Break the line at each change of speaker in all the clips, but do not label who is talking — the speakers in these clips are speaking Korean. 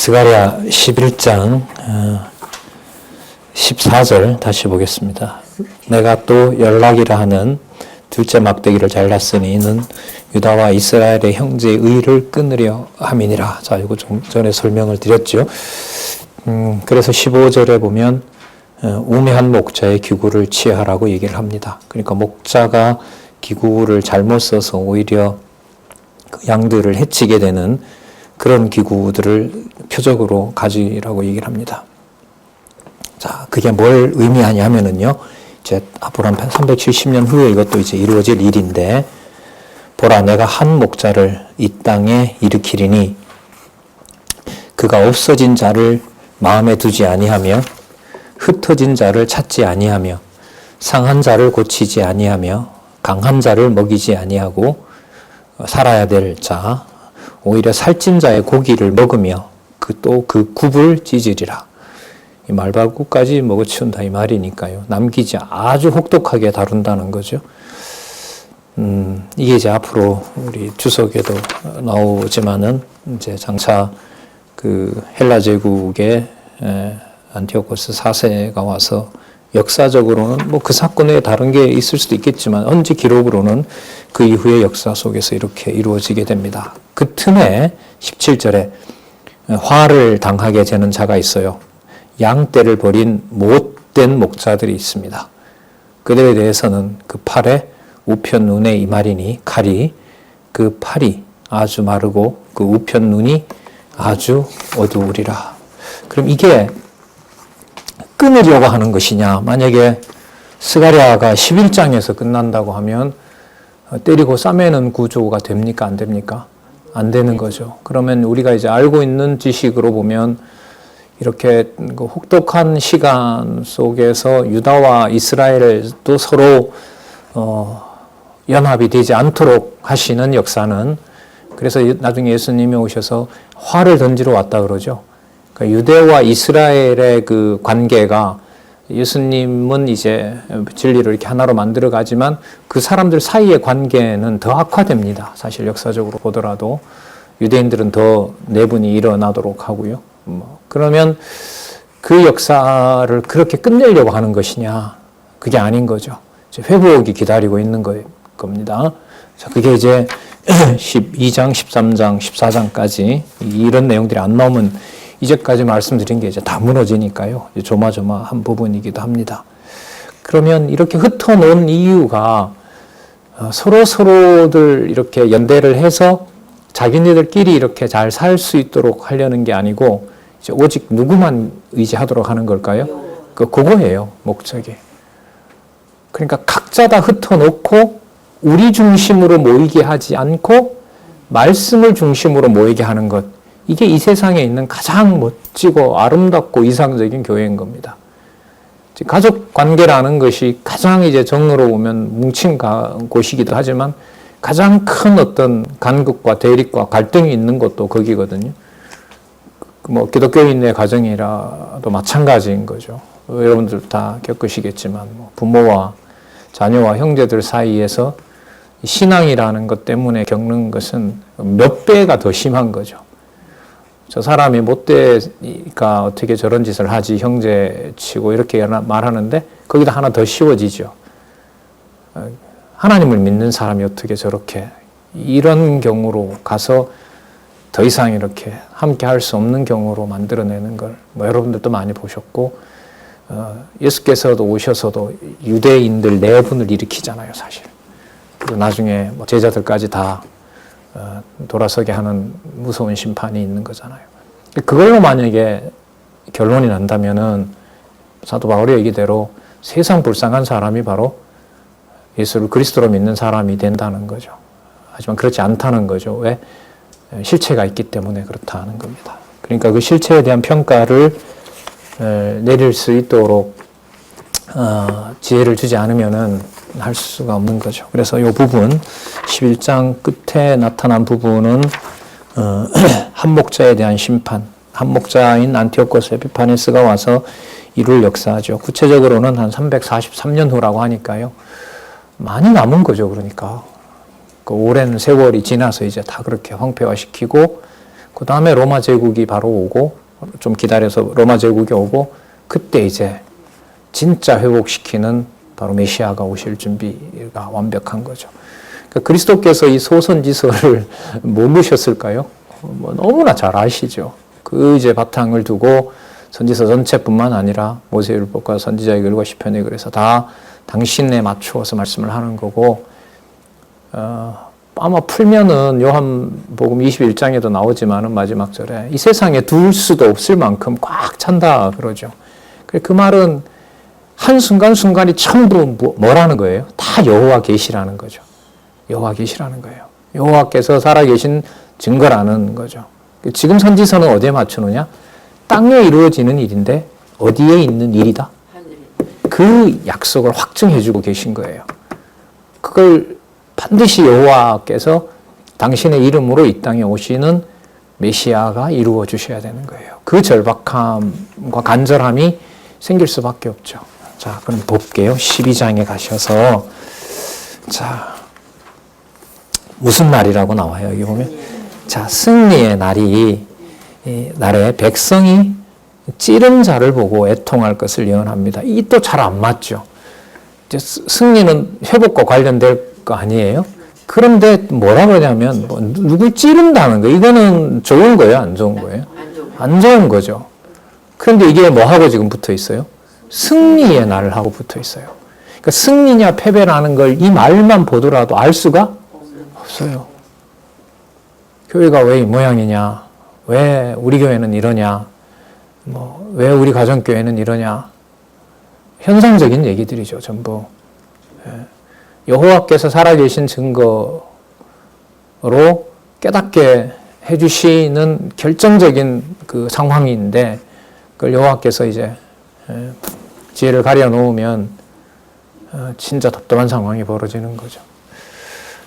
스가랴 11장 14절 다시 보겠습니다. 내가 또 연락이라 하는 둘째 막대기를 잘랐으니 이는 유다와 이스라엘의 형제의 의를 끊으려 함이니라. 자, 이거 좀 전에 설명을 드렸죠. 그래서 15절에 보면 우매한 목자의 기구를 취하라고 얘기를 합니다. 그러니까 목자가 기구를 잘못 써서 오히려 그 양들을 해치게 되는 그런 기구들을 표적으로 가지라고 얘기를 합니다. 자, 그게 뭘 의미하냐면은요, 이제 앞으로 한 370년 후에 이것도 이제 이루어질 일인데, 보라, 내가 한 목자를 이 땅에 일으키리니 그가 없어진 자를 마음에 두지 아니하며 흩어진 자를 찾지 아니하며 상한 자를 고치지 아니하며 강한 자를 먹이지 아니하고 살아야 될 자, 오히려 살찐 자의 고기를 먹으며 그 굽을 찢으리라. 이 말발굽까지 먹어치운다 이 말이니까요. 남기지 아주 혹독하게 다룬다는 거죠. 이게 이제 앞으로 우리 주석에도 나오지만은 이제 장차 그 헬라 제국의 안티오코스 4세가 와서 역사적으로는 뭐 그 사건 외에 다른 게 있을 수도 있겠지만 현지 기록으로는 그 이후의 역사 속에서 이렇게 이루어지게 됩니다. 그 틈에 17절에 화를 당하게 되는 자가 있어요. 양떼를 버린 못된 목자들이 있습니다. 그들에 대해서는 그 팔에 우편 눈에 이말이니 칼이 그 팔이 아주 마르고 그 우편 눈이 아주 어두우리라. 그럼 이게 끊으려고 하는 것이냐? 만약에 스가랴가 11장에서 끝난다고 하면 때리고 싸매는 구조가 됩니까? 안 됩니까? 안 되는 거죠. 그러면 우리가 이제 알고 있는 지식으로 보면 이렇게 혹독한 시간 속에서 유다와 이스라엘도 서로 연합이 되지 않도록 하시는 역사는, 그래서 나중에 예수님이 오셔서 화를 던지러 왔다 그러죠. 그러니까 유대와 이스라엘의 그 관계가, 예수님은 이제 진리를 이렇게 하나로 만들어 가지만 그 사람들 사이의 관계는 더 악화됩니다. 사실 역사적으로 보더라도 유대인들은 더 내분이 일어나도록 하고요. 그러면 그 역사를 그렇게 끝내려고 하는 것이냐? 그게 아닌 거죠. 이제 회복이 기다리고 있는 겁니다. 자, 그게 이제 12장, 13장, 14장까지 이런 내용들이 안 나오면 이제까지 말씀드린 게 이제 다 무너지니까요. 조마조마한 부분이기도 합니다. 그러면 이렇게 흩어놓은 이유가 서로들 이렇게 연대를 해서 자기네들끼리 이렇게 잘 살 수 있도록 하려는 게 아니고 이제 오직 누구만 의지하도록 하는 걸까요? 그거예요, 목적이. 그러니까 각자 다 흩어놓고 우리 중심으로 모이게 하지 않고 말씀을 중심으로 모이게 하는 것. 이게 이 세상에 있는 가장 멋지고 아름답고 이상적인 교회인 겁니다. 가족 관계라는 것이 가장 이제 정으로 보면 뭉친 곳이기도 하지만 가장 큰 어떤 간극과 대립과 갈등이 있는 것도 거기거든요. 뭐 기독교인의 가정이라도 마찬가지인 거죠. 여러분들 다 겪으시겠지만 뭐 부모와 자녀와 형제들 사이에서 신앙이라는 것 때문에 겪는 것은 몇 배가 더 심한 거죠. 저 사람이 못되니까 어떻게 저런 짓을 하지, 형제 치고 이렇게 말하는데 거기다 하나 더 씌워지죠. 하나님을 믿는 사람이 어떻게 저렇게, 이런 경우로 가서 더 이상 이렇게 함께 할 수 없는 경우로 만들어내는 걸 뭐 여러분들도 많이 보셨고, 예수께서도 오셔서도 유대인들 내분을 일으키잖아요, 사실. 그리고 나중에 뭐 제자들까지 다 돌아서게 하는 무서운 심판이 있는 거잖아요. 그걸로 만약에 결론이 난다면은 사도 바울이 얘기대로 세상 불쌍한 사람이 바로 예수를 그리스도로 믿는 사람이 된다는 거죠. 하지만 그렇지 않다는 거죠. 왜? 실체가 있기 때문에 그렇다는 겁니다. 그러니까 그 실체에 대한 평가를 내릴 수 있도록 지혜를 주지 않으면은 할 수가 없는 거죠. 그래서 이 부분 11장 끝에 나타난 부분은 한 목자에 대한 심판, 한 목자인 안티오코스 에피파네스가 와서 이룰 역사죠. 구체적으로는 한 343년 후라고 하니까요. 많이 남은 거죠. 그러니까 그 오랜 세월이 지나서 이제 다 그렇게 황폐화시키고 그 다음에 로마 제국이 바로 오고 좀 기다려서 로마 제국이 오고 그때 이제 진짜 회복시키는 바로 메시아가 오실 준비가 완벽한 거죠. 그러니까 그리스도께서 이 소선지서를 모르셨을까요? 뭐 너무나 잘 아시죠. 그 이제 바탕을 두고 선지서 전체뿐만 아니라 모세율법과 선지자의 글과 시편의 글에서 다 당신에 맞추어서 말씀을 하는 거고, 아마 풀면은 요한복음 21장에도 나오지만은 마지막 절에 이 세상에 둘 수도 없을 만큼 꽉 찬다 그러죠. 그 말은 한순간순간이 전부 뭐라는 거예요? 다 여호와 계시라는 거죠. 여호와 계시라는 거예요. 여호와께서 살아계신 증거라는 거죠. 지금 선지서는 어디에 맞추느냐? 땅에 이루어지는 일인데 어디에 있는 일이다? 그 약속을 확증해주고 계신 거예요. 그걸 반드시 여호와께서 당신의 이름으로 이 땅에 오시는 메시아가 이루어 주셔야 되는 거예요. 그 절박함과 간절함이 생길 수밖에 없죠. 자, 그럼 볼게요. 12장에 가셔서 자, 무슨 날이라고 나와요? 여기 보면 자, 승리의 날이 날에 백성이 찌른 자를 보고 애통할 것을 예언합니다. 이 또 잘 안 맞죠. 이제 승리는 회복과 관련될 거 아니에요? 그런데 뭐라 그러냐면 뭐 누굴 찌른다는 거 이거는 좋은 거예요, 안 좋은 거예요? 안 좋은 거죠. 그런데 이게 뭐하고 지금 붙어 있어요? 승리의 날을 하고 붙어 있어요. 그러니까 승리냐 패배라는 걸 이 말만 보더라도 알 수가 없어요. 교회가 왜 이 모양이냐? 왜 우리 교회는 이러냐? 왜 우리 가정교회는 이러냐? 현상적인 얘기들이죠, 전부. 여호와께서 살아계신 증거로 깨닫게 해주시는 결정적인 그 상황인데, 그걸 여호와께서 이제 지혜를 가려 놓으면 진짜 답답한 상황이 벌어지는 거죠.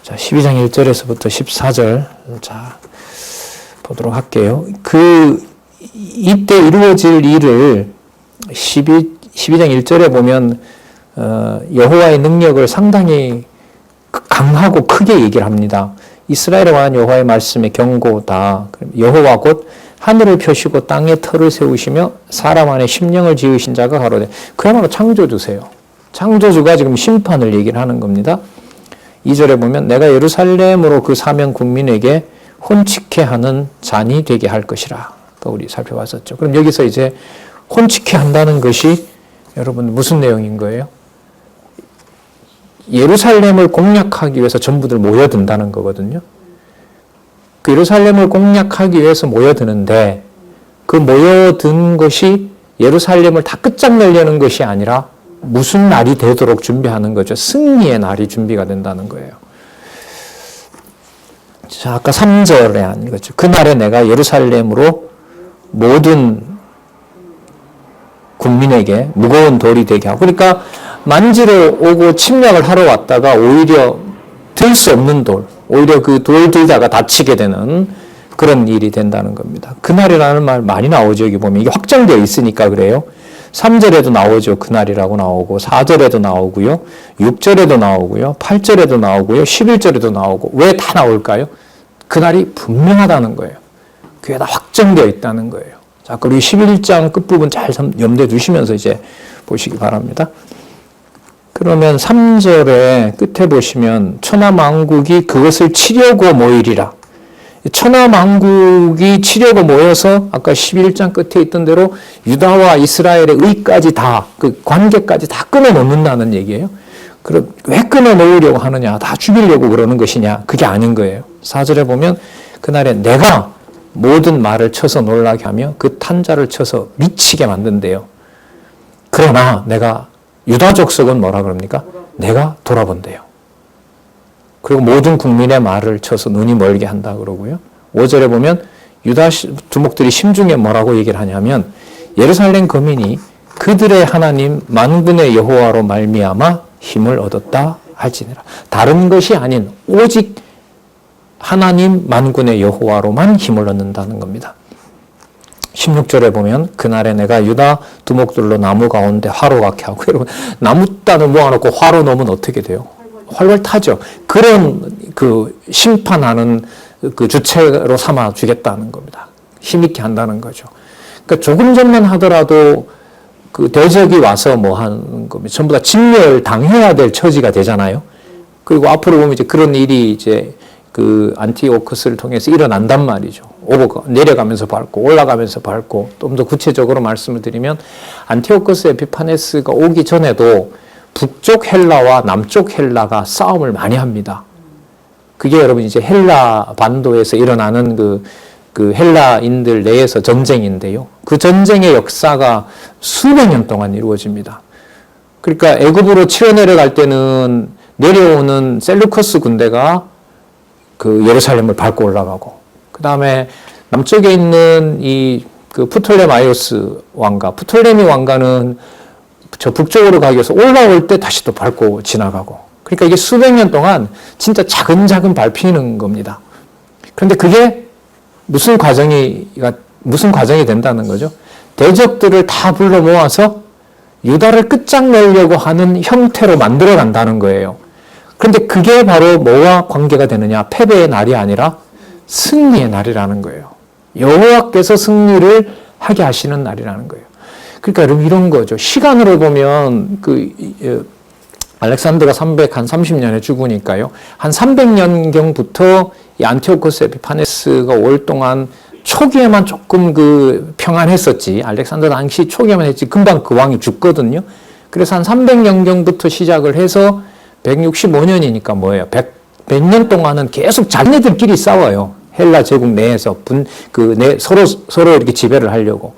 자, 12장 1절에서부터 14절 자 보도록 할게요. 이때 이루어질 일을 12장 1절에 보면 여호와의 능력을 상당히 강하고 크게 얘기를 합니다. 이스라엘에 관한 여호와의 말씀의 경고다. 여호와 곧 하늘을 펴시고 땅에 터를 세우시며 사람 안에 심령을 지으신 자가 가로되. 그야말로 창조주세요. 창조주가 지금 심판을 얘기를 하는 겁니다. 2절에 보면 내가 예루살렘으로 그 사명 국민에게 혼치케 하는 잔이 되게 할 것이라. 또 우리 살펴봤었죠. 그럼 여기서 이제 혼치케 한다는 것이 여러분 무슨 내용인 거예요? 예루살렘을 공략하기 위해서 전부들 모여든다는 거거든요. 그 예루살렘을 공략하기 위해서 모여드는데 그 모여든 것이 예루살렘을 다 끝장내려는 것이 아니라 무슨 날이 되도록 준비하는 거죠. 승리의 날이 준비가 된다는 거예요. 자, 아까 3절에 한 거죠. 그날에 내가 예루살렘으로 모든 국민에게 무거운 돌이 되게 하고, 그러니까 만지러 오고 침략을 하러 왔다가 오히려 들 수 없는 돌, 오히려 그 돌 들다가 다치게 되는 그런 일이 된다는 겁니다. 그날이라는 말 많이 나오죠. 여기 보면 이게 확정되어 있으니까 그래요. 3절에도 나오죠. 그날이라고 나오고 4절에도 나오고요. 6절에도 나오고요. 8절에도 나오고요. 11절에도 나오고. 왜 다 나올까요? 그날이 분명하다는 거예요. 그게 다 확정되어 있다는 거예요. 자, 그리고 11장 끝부분 잘 염두에 두시면서 이제 보시기 바랍니다. 그러면 3절에 끝에 보시면 천하만국이 그것을 치려고 모이리라. 천하만국이 치려고 모여서 아까 11장 끝에 있던 대로 유다와 이스라엘의 의까지 다, 그 관계까지 다 끊어놓는다는 얘기예요. 그럼 왜 끊어놓으려고 하느냐? 다 죽이려고 그러는 것이냐? 그게 아닌 거예요. 4절에 보면 그날에 내가 모든 말을 쳐서 놀라게 하며 그 탄자를 쳐서 미치게 만든대요. 그러나 내가 유다 족속은 뭐라 그럽니까? 내가 돌아본대요. 그리고 모든 국민의 말을 쳐서 눈이 멀게 한다 그러고요. 5절에 보면 유다 두목들이 심중에 뭐라고 얘기를 하냐면 예루살렘 거민이 그들의 하나님 만군의 여호와로 말미암아 힘을 얻었다 할지니라. 다른 것이 아닌 오직 하나님 만군의 여호와로만 힘을 얻는다는 겁니다. 16절에 보면 그날에 내가 유다 두목들로 나무 가운데 화로 같게 하고, 여러분 나무 단을 모아놓고 화로 넣으면 어떻게 돼요? 활활 타죠. 그런 그 심판하는 그 주체로 삼아 주겠다는 겁니다. 힘있게 한다는 거죠. 그러니까 조금 전만 하더라도 그 대적이 와서 뭐 하는 거면 전부 다 진멸 당해야 될 처지가 되잖아요. 그리고 앞으로 보면 이제 그런 일이 이제 그 안티오코스를 통해서 일어난단 말이죠. 내려가면서 밟고 올라가면서 밟고, 좀 더 구체적으로 말씀을 드리면 안티오코스 에피파네스가 오기 전에도 북쪽 헬라와 남쪽 헬라가 싸움을 많이 합니다. 그게 여러분 이제 헬라 반도에서 일어나는 그 헬라인들 내에서 전쟁인데요. 그 전쟁의 역사가 수백 년 동안 이루어집니다. 그러니까 애굽으로 치러 내려갈 때는 내려오는 셀루커스 군대가 그 예루살렘을 밟고 올라가고, 그 다음에 남쪽에 있는 그 프톨레마이오스 왕가, 프톨레미 왕가는 저 북쪽으로 가기 위해서 올라올 때 다시 또 밟고 지나가고, 그러니까 이게 수백 년 동안 진짜 차근차근 밟히는 겁니다. 그런데 그게 무슨 과정이 된다는 거죠? 대적들을 다 불러 모아서 유다를 끝장내려고 하는 형태로 만들어 간다는 거예요. 그런데 그게 바로 뭐와 관계가 되느냐? 패배의 날이 아니라 승리의 날이라는 거예요. 여호와께서 승리를 하게 하시는 날이라는 거예요. 그러니까 여러분 이런 거죠. 시간으로 보면 알렉산더가 330년에 죽으니까요. 한 300년경부터 이 안티오코스 에피파네스가 올 동안 초기에만 조금 평안했었지. 알렉산더 당시 초기에만 했지. 금방 그 왕이 죽거든요. 그래서 한 300년경부터 시작을 해서 165년이니까 뭐예요? 100년 동안은 계속 자기네들끼리 싸워요. 헬라 제국 내에서 서로 이렇게 지배를 하려고.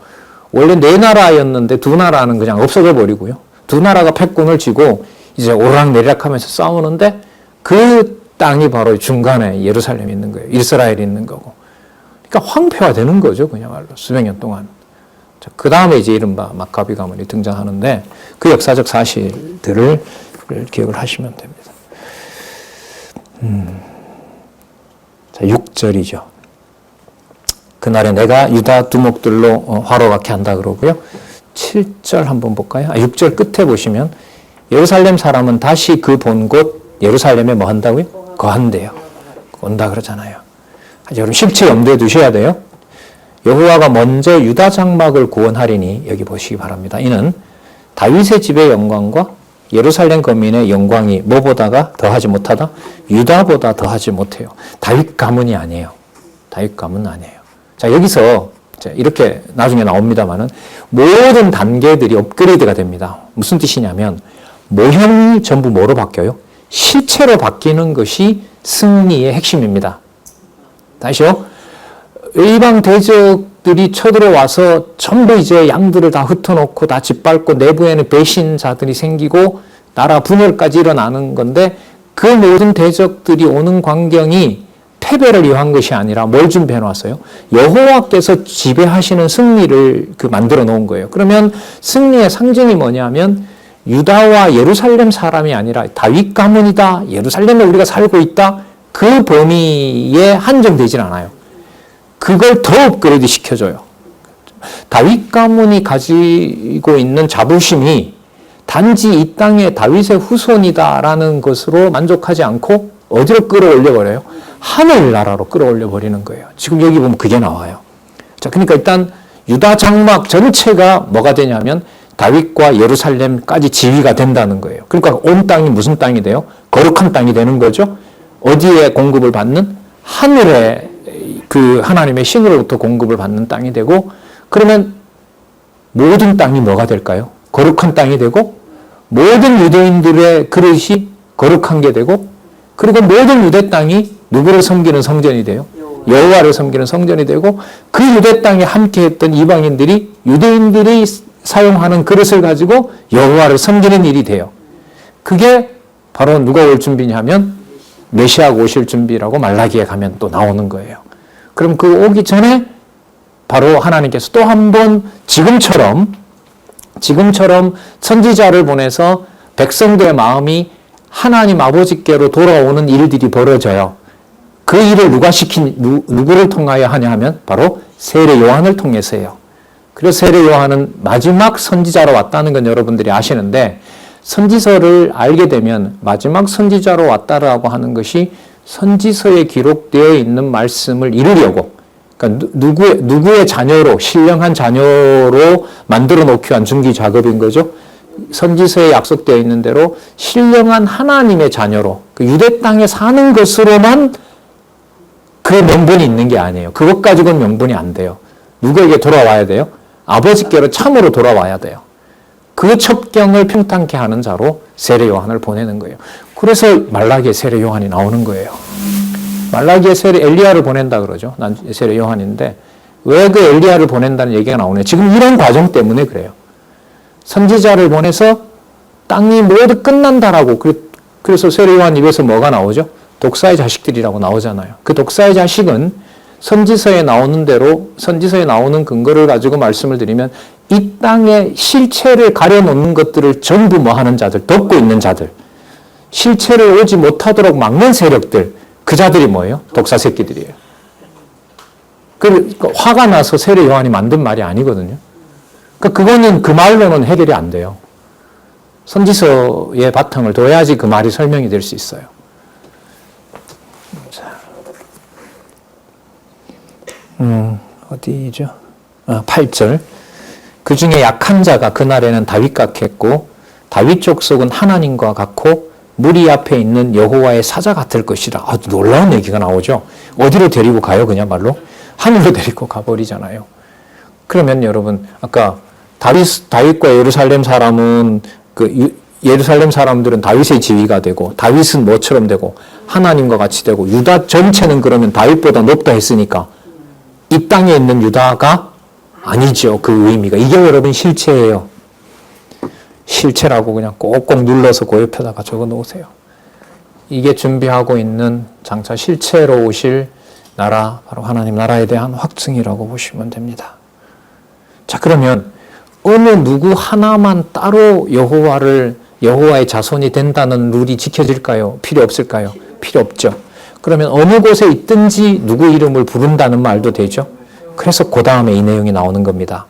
원래 네 나라였는데 두 나라는 그냥 없어져 버리고요. 두 나라가 패권을 쥐고 이제 오르락내리락 하면서 싸우는데 그 땅이 바로 중간에 예루살렘이 있는 거예요. 이스라엘이 있는 거고. 그러니까 황폐화되는 거죠. 그야말로 수백 년 동안. 그 다음에 이제 이른바 마카비 가문이 등장하는데 그 역사적 사실들을 기억을 하시면 됩니다. 자, 6절이죠. 그날에 내가 유다 두목들로 화로가게 한다 그러고요. 7절 한번 볼까요? 6절 끝에 보시면 예루살렘 사람은 다시 그 본 곳 예루살렘에 뭐 한다고요? 거한대요. 온다 그러잖아요. 여러분 실체 염두에 두셔야 돼요. 여호와가 먼저 유다 장막을 구원하리니 여기 보시기 바랍니다. 이는 다윗의 집의 영광과 예루살렘 거민의 영광이 뭐보다가 더하지 못하다? 유다보다 더하지 못해요. 다윗 가문이 아니에요. 다윗 가문은 아니에요. 자, 여기서 이렇게 나중에 나옵니다만은 모든 단계들이 업그레이드가 됩니다. 무슨 뜻이냐면 모형이 전부 뭐로 바뀌어요? 실체로 바뀌는 것이 승리의 핵심입니다. 다시요. 이방 대적들이 쳐들어와서 전부 이제 양들을 다 흩어놓고 다 짓밟고 내부에는 배신자들이 생기고 나라 분열까지 일어나는 건데 그 모든 대적들이 오는 광경이 패배를 위한 것이 아니라 뭘 준비해 놨어요? 여호와께서 지배하시는 승리를 만들어 놓은 거예요. 그러면 승리의 상징이 뭐냐면 유다와 예루살렘 사람이 아니라 다윗 가문이다. 예루살렘에 우리가 살고 있다. 그 범위에 한정되질 않아요. 그걸 더 업그레이드 시켜줘요. 다윗 가문이 가지고 있는 자부심이 단지 이 땅의 다윗의 후손이다라는 것으로 만족하지 않고 어디로 끌어올려 버려요? 하늘나라로 끌어올려 버리는 거예요. 지금 여기 보면 그게 나와요. 자, 그러니까 일단 유다 장막 전체가 뭐가 되냐면 다윗과 예루살렘까지 지위가 된다는 거예요. 그러니까 온 땅이 무슨 땅이 돼요? 거룩한 땅이 되는 거죠. 어디에 공급을 받는? 하늘에 하나님의 신으로부터 공급을 받는 땅이 되고, 그러면 모든 땅이 뭐가 될까요? 거룩한 땅이 되고, 모든 유대인들의 그릇이 거룩한 게 되고, 그리고 모든 유대 땅이 누구를 섬기는 성전이 돼요? 여호와를 섬기는 성전이 되고, 그 유대 땅에 함께했던 이방인들이 유대인들이 사용하는 그릇을 가지고 여호와를 섬기는 일이 돼요. 그게 바로 누가 올 준비냐면 메시아가 오실 준비라고 말라기에 가면 또 나오는 거예요. 그럼 그 오기 전에 바로 하나님께서 또 한 번 지금처럼 선지자를 보내서 백성들의 마음이 하나님 아버지께로 돌아오는 일들이 벌어져요. 그 일을 누구를 통하여 하냐 하면 바로 세례 요한을 통해서예요. 그래서 세례 요한은 마지막 선지자로 왔다는 건 여러분들이 아시는데, 선지서를 알게 되면 마지막 선지자로 왔다라고 하는 것이 선지서에 기록되어 있는 말씀을 이루려고, 그러니까 누구의 자녀로, 신령한 자녀로 만들어 놓기 위한 중기 작업인 거죠. 선지서에 약속되어 있는 대로 신령한 하나님의 자녀로, 그 유대 땅에 사는 것으로만 그 명분이 있는 게 아니에요. 그것 가지고는 명분이 안 돼요. 누구에게 돌아와야 돼요? 아버지께로 참으로 돌아와야 돼요. 그 첩경을 평탄케 하는 자로 세례 요한을 보내는 거예요. 그래서 말라기의 세례 요한이 나오는 거예요. 말라기의 세례 엘리야를 보낸다 그러죠. 난 세례 요한인데 왜 그 엘리야를 보낸다는 얘기가 나오냐. 지금 이런 과정 때문에 그래요. 선지자를 보내서 땅이 모두 끝난다라고. 그래서 세례 요한 입에서 뭐가 나오죠? 독사의 자식들이라고 나오잖아요. 그 독사의 자식은 선지서에 나오는 대로, 선지서에 나오는 근거를 가지고 말씀을 드리면 이 땅의 실체를 가려놓는 것들을 전부 뭐 하는 자들, 덮고 있는 자들, 실체를 오지 못하도록 막는 세력들, 그 자들이 뭐예요? 독사 새끼들이에요. 화가 나서 세례 요한이 만든 말이 아니거든요. 그거는 그 말로는 해결이 안 돼요. 선지서의 바탕을 둬야지 그 말이 설명이 될 수 있어요. 어디죠? 8절. 그 중에 약한 자가 그날에는 다윗 같겠고 다윗 족속은 하나님과 같고 무리 앞에 있는 여호와의 사자 같을 것이라. 아주 놀라운 얘기가 나오죠. 어디로 데리고 가요? 그냥말로 하늘로 데리고 가버리잖아요. 그러면 여러분 아까 다윗과 예루살렘 사람은 예루살렘 사람들은 다윗의 지위가 되고 다윗은 뭐처럼 되고 하나님과 같이 되고 유다 전체는 그러면 다윗보다 높다 했으니까 이 땅에 있는 유다가 아니죠. 그 의미가. 이게 여러분 실체예요. 실체라고 그냥 꼭꼭 눌러서 그 옆에다가 적어 놓으세요. 이게 준비하고 있는 장차 실체로 오실 나라, 바로 하나님 나라에 대한 확증이라고 보시면 됩니다. 자, 그러면 어느 누구 하나만 따로 여호와의 자손이 된다는 룰이 지켜질까요? 필요 없을까요? 필요 없죠. 그러면 어느 곳에 있든지 누구 이름을 부른다는 말도 되죠. 그래서 그 다음에 이 내용이 나오는 겁니다.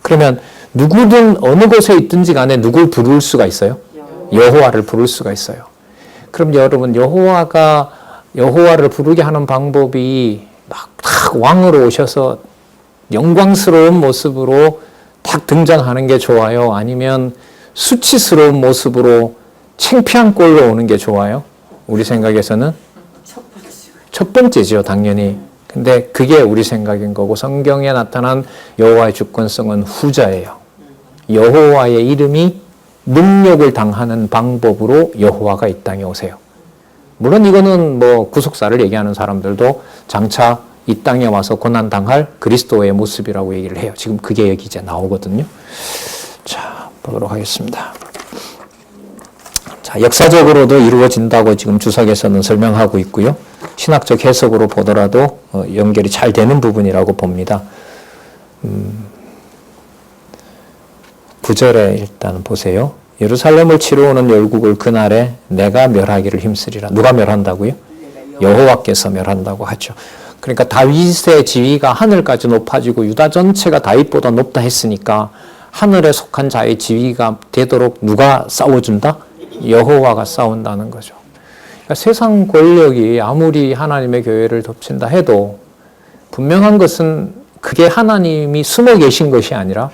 그러면 누구든 어느 곳에 있든지 간에 누굴 부를 수가 있어요? 여호와를 부를 수가 있어요. 그럼 여러분 여호와를 부르게 하는 방법이 막 왕으로 오셔서 영광스러운 모습으로 딱 등장하는 게 좋아요? 아니면 수치스러운 모습으로 창피한 꼴로 오는 게 좋아요? 우리 생각에서는 첫 번째죠, 당연히. 근데 그게 우리 생각인 거고 성경에 나타난 여호와의 주권성은 후자예요. 여호와의 이름이 능력을 당하는 방법으로 여호와가 이 땅에 오세요. 물론 이거는 뭐 구속사를 얘기하는 사람들도 장차 이 땅에 와서 고난당할 그리스도의 모습이라고 얘기를 해요. 지금 그게 여기 이제 나오거든요. 자, 보도록 하겠습니다. 자, 역사적으로도 이루어진다고 지금 주석에서는 설명하고 있고요. 신학적 해석으로 보더라도 연결이 잘 되는 부분이라고 봅니다. 9절에 일단 보세요. 예루살렘을 치러 오는 열국을 그날에 내가 멸하기를 힘쓰리라. 누가 멸한다고요? 여호와께서 멸한다고 하죠. 그러니까 다윗의 지위가 하늘까지 높아지고 유다 전체가 다윗보다 높다 했으니까 하늘에 속한 자의 지위가 되도록 누가 싸워준다? 여호와가 싸운다는 거죠. 그러니까 세상 권력이 아무리 하나님의 교회를 덮친다 해도 분명한 것은 그게 하나님이 숨어 계신 것이 아니라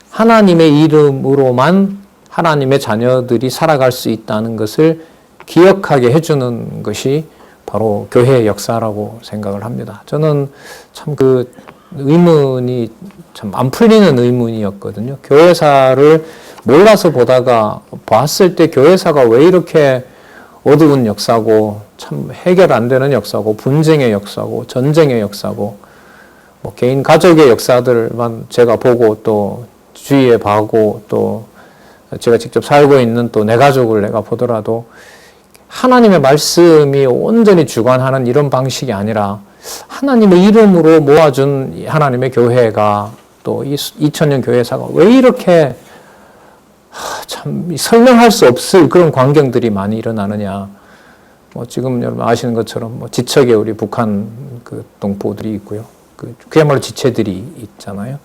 하나님의 이름으로만 하나님의 자녀들이 살아갈 수 있다는 것을 기억하게 해주는 것이 바로 교회의 역사라고 생각을 합니다. 저는 참 그 의문이 참 안 풀리는 의문이었거든요. 교회사를 몰라서 보다가 봤을 때 교회사가 왜 이렇게 어두운 역사고 참 해결 안 되는 역사고 분쟁의 역사고 전쟁의 역사고 뭐 개인 가족의 역사들만 제가 보고 또 주위에 봐고 또 제가 직접 살고 있는 또 내 가족을 내가 보더라도 하나님의 말씀이 온전히 주관하는 이런 방식이 아니라 하나님의 이름으로 모아준 하나님의 교회가 또 이 2000년 교회사가 왜 이렇게 참 설명할 수 없을 그런 광경들이 많이 일어나느냐. 뭐 지금 여러분 아시는 것처럼 뭐 지척에 우리 북한 그 동포들이 있고요. 그야말로 지체들이 있잖아요.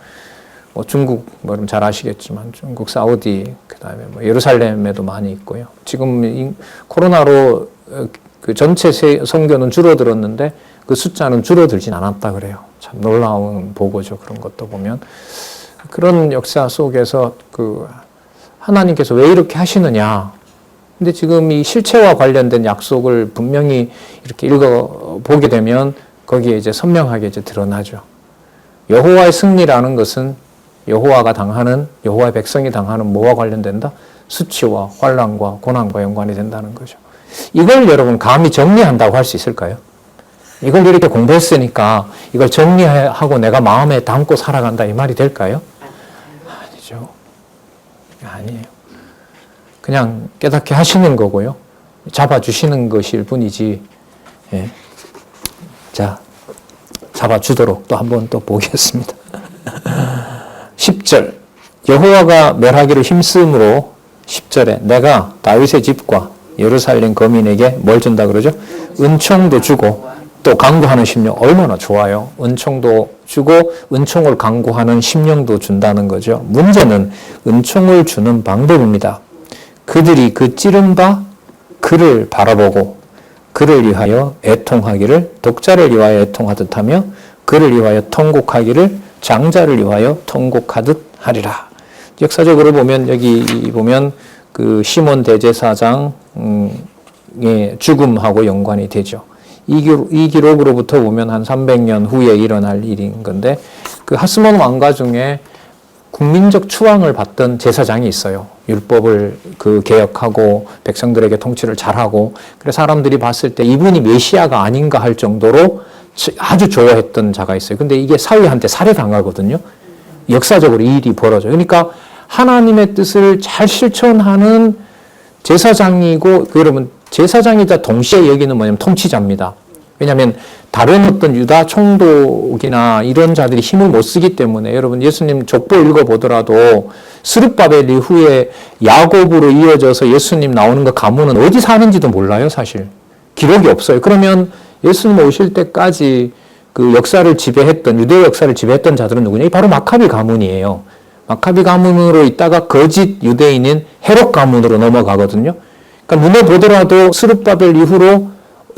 뭐 중국 뭐 여러분 잘 아시겠지만 중국 사우디 그다음에 뭐 예루살렘에도 많이 있고요. 지금 코로나로 그 전체 선교는 줄어들었는데 그 숫자는 줄어들진 않았다 그래요. 참 놀라운 보고죠. 그런 것도 보면. 그런 역사 속에서 하나님께서 왜 이렇게 하시느냐. 근데 지금 이 실체와 관련된 약속을 분명히 이렇게 읽어보게 되면 거기에 이제 선명하게 이제 드러나죠. 여호와의 승리라는 것은 여호와의 백성이 당하는 뭐와 관련된다? 수치와 환난과 고난과 연관이 된다는 거죠. 이걸 여러분 감히 정리한다고 할 수 있을까요? 이걸 이렇게 공부했으니까 이걸 정리하고 내가 마음에 담고 살아간다 이 말이 될까요? 아니죠. 아니에요. 그냥 깨닫게 하시는 거고요. 잡아주시는 것일 뿐이지. 예. 자, 잡아주도록 또 한번 또 보겠습니다. 10절 여호와가 멸하기를 힘쓰므로 10절에 내가 다윗의 집과 예루살렘 거민에게 뭘 준다 그러죠? 은총도 주고 또 강구하는 심령. 얼마나 좋아요. 은총도 주고 은총을 강구하는 심령도 준다는 거죠. 문제는 은총을 주는 방법입니다. 그들이 그 찌른 바 그를 바라보고 그를 위하여 애통하기를 독자를 위하여 애통하듯 하며 그를 위하여 통곡하기를 장자를 위하여 통곡하듯 하리라. 역사적으로 보면 여기 보면 그 시몬 대제사장의 죽음하고 연관이 되죠. 이 기록으로부터 보면 한 300년 후에 일어날 일인 건데 그 하스몬 왕가 중에 국민적 추앙을 받던 제사장이 있어요. 율법을 개혁하고 백성들에게 통치를 잘하고 그래서 사람들이 봤을 때 이분이 메시아가 아닌가 할 정도로 아주 좋아했던 자가 있어요. 근데 이게 사위한테 살해당하거든요. 역사적으로 이 일이 벌어져요. 그러니까 하나님의 뜻을 잘 실천하는 제사장이고 여러분 제사장이자 동시에 여기는 뭐냐면 통치자입니다. 왜냐하면 다른 어떤 유다 총독이나 이런 자들이 힘을 못 쓰기 때문에 여러분 예수님 족보 읽어보더라도 스룹바벨 이후에 야곱으로 이어져서 예수님 나오는 그 가문은 어디 사는지도 몰라요. 사실 기록이 없어요. 그러면 예수님 오실 때까지 그 역사를 지배했던 유대 역사를 지배했던 자들은 누구냐? 바로 마카비 가문이에요. 마카비 가문으로 있다가 거짓 유대인인 헤롯 가문으로 넘어가거든요. 그러니까 눈에 보더라도 스룹바벨 이후로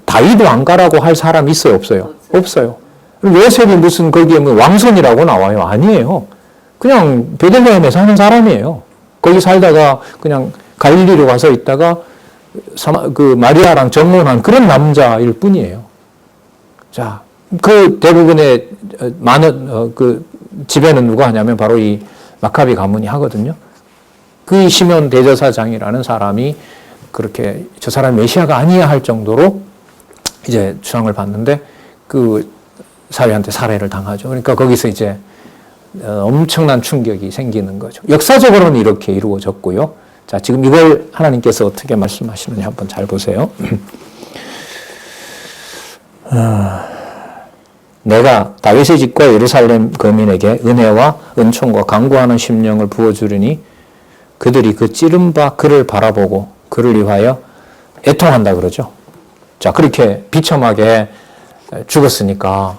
다윗 왕가라고 할 사람이 있어요? 없어요? 없어요. 그럼 요셉이 무슨 거기에 뭐 왕손이라고 나와요? 아니에요. 그냥 베들레헴에 사는 사람이에요. 거기 살다가 그냥 갈릴리로 가서 있다가 마리아랑 정혼한 그런 남자일 뿐이에요. 자, 그 대부분의 많은 그 지배는 누가 하냐면 바로 이 마카비 가문이 하거든요. 그 시몬 대제사장이라는 사람이 그렇게 저 사람이 메시아가 아니야 할 정도로 이제 추앙을 받는데 그 사위한테 살해를 당하죠. 그러니까 거기서 이제 엄청난 충격이 생기는 거죠. 역사적으로는 이렇게 이루어졌고요. 자, 지금 이걸 하나님께서 어떻게 말씀하시느냐 한번 잘 보세요. 내가 다윗의 집과 예루살렘 거민에게 은혜와 은총과 강구하는 심령을 부어주리니 그들이 그 찌른 바 그를 바라보고 그를 위하여 애통한다 그러죠. 자, 그렇게 비참하게 죽었으니까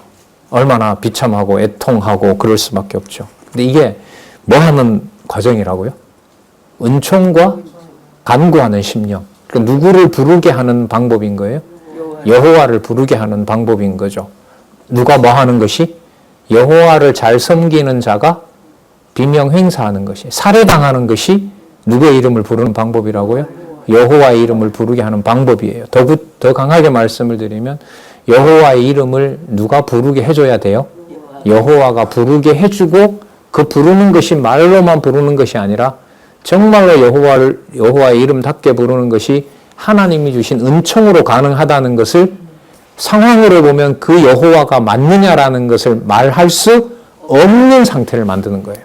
얼마나 비참하고 애통하고 그럴 수밖에 없죠. 근데 이게 뭐 하는 과정이라고요? 은총과 간구하는 심령. 그러니까 누구를 부르게 하는 방법인 거예요? 여호와를 부르게 하는 방법인 거죠. 누가 뭐 하는 것이? 여호와를 잘 섬기는 자가 비명 행사하는 것이, 살해당하는 것이 누구의 이름을 부르는 방법이라고요? 여호와의 이름을 부르게 하는 방법이에요. 더 강하게 말씀을 드리면 여호와의 이름을 누가 부르게 해줘야 돼요? 여호와가 부르게 해주고 그 부르는 것이 말로만 부르는 것이 아니라 정말로 여호와의 이름답게 부르는 것이 하나님이 주신 은총으로 가능하다는 것을 상황으로 보면 그 여호와가 맞느냐라는 것을 말할 수 없는 상태를 만드는 거예요.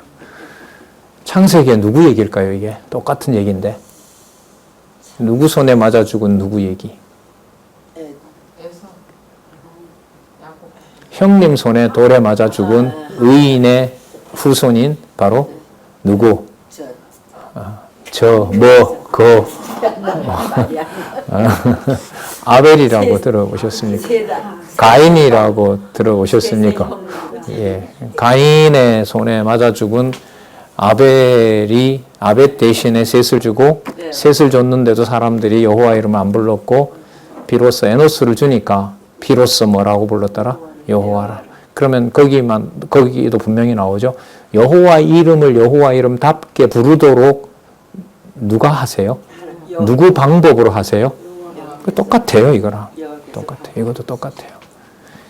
창세기에 누구 얘기일까요? 이게 똑같은 얘기인데 누구 손에 맞아 죽은 누구 얘기? 형님 손에 돌에 맞아 죽은 의인의 후손인 바로 누구? 아벨이라고 들어보셨습니까? 가인이라고 들어보셨습니까? 예, 가인의 손에 맞아 죽은 아벨이 아벳 대신에 셋을 주고 셋을 줬는데도 사람들이 여호와 이름을 안 불렀고 비로소 에노스를 주니까 비로소 뭐라고 불렀더라? 여호와라. 그러면 거기도 분명히 나오죠. 여호와 이름을 여호와 이름답게 부르도록 누가 하세요? 누구 방법으로 하세요? 똑같아요, 이거랑. 똑같아요. 이것도 똑같아요.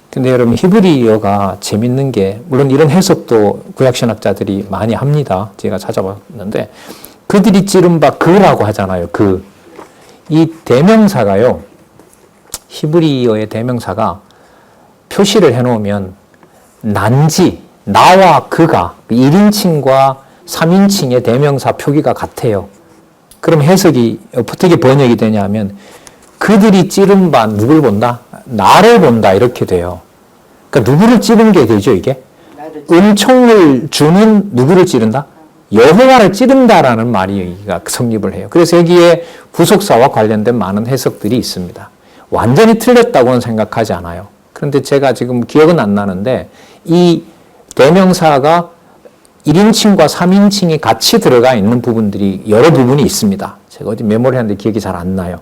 근데 여러분, 히브리어가 재밌는 게, 물론 이런 해석도 구약신학자들이 많이 합니다. 제가 찾아봤는데, 그들이 찌른 바 그라고 하잖아요. 그. 이 대명사가요, 히브리어의 대명사가 표시를 해놓으면 난지, 나와 그가 1인칭과 3인칭의 대명사 표기가 같아요. 그럼 해석이 어떻게 번역이 되냐면 그들이 찌른 바 누굴 본다? 나를 본다 이렇게 돼요. 그러니까 누구를 찌른 게 되죠 이게? 은총을 주는 누구를 찌른다? 여호와를 찌른다라는 말이가 성립을 해요. 그래서 여기에 부속사와 관련된 많은 해석들이 있습니다. 완전히 틀렸다고는 생각하지 않아요. 그런데 제가 지금 기억은 안 나는데 이 대명사가 1인칭과 3인칭이 같이 들어가 있는 부분들이 여러 부분이 있습니다. 제가 어디 메모를 했는데 기억이 잘 안 나요.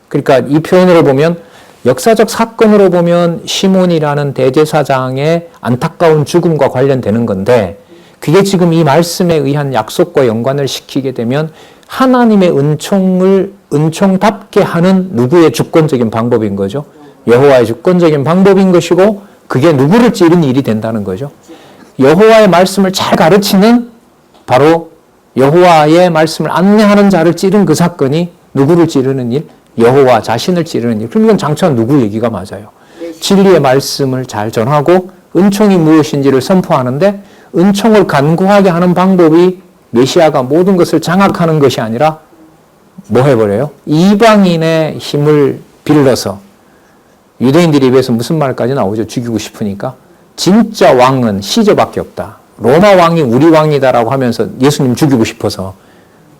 그러니까 이 표현으로 보면 역사적 사건으로 보면 시몬이라는 대제사장의 안타까운 죽음과 관련되는 건데 그게 지금 이 말씀에 의한 약속과 연관을 시키게 되면 하나님의 은총답게 하는 누구의 주권적인 방법인 거죠. 여호와의 주권적인 방법인 것이고 그게 누구를 찌른 일이 된다는 거죠. 여호와의 말씀을 잘 가르치는 바로 여호와의 말씀을 안내하는 자를 찌른 그 사건이 누구를 찌르는 일? 여호와 자신을 찌르는 일. 그럼 이건 장차는 누구 얘기가 맞아요. 진리의 말씀을 잘 전하고 은총이 무엇인지를 선포하는데 은총을 간구하게 하는 방법이 메시아가 모든 것을 장악하는 것이 아니라 뭐 해버려요? 이방인의 힘을 빌려서 유대인들에 비해서 무슨 말까지 나오죠? 죽이고 싶으니까. 진짜 왕은 시저밖에 없다. 로마 왕이 우리 왕이다라고 하면서 예수님 죽이고 싶어서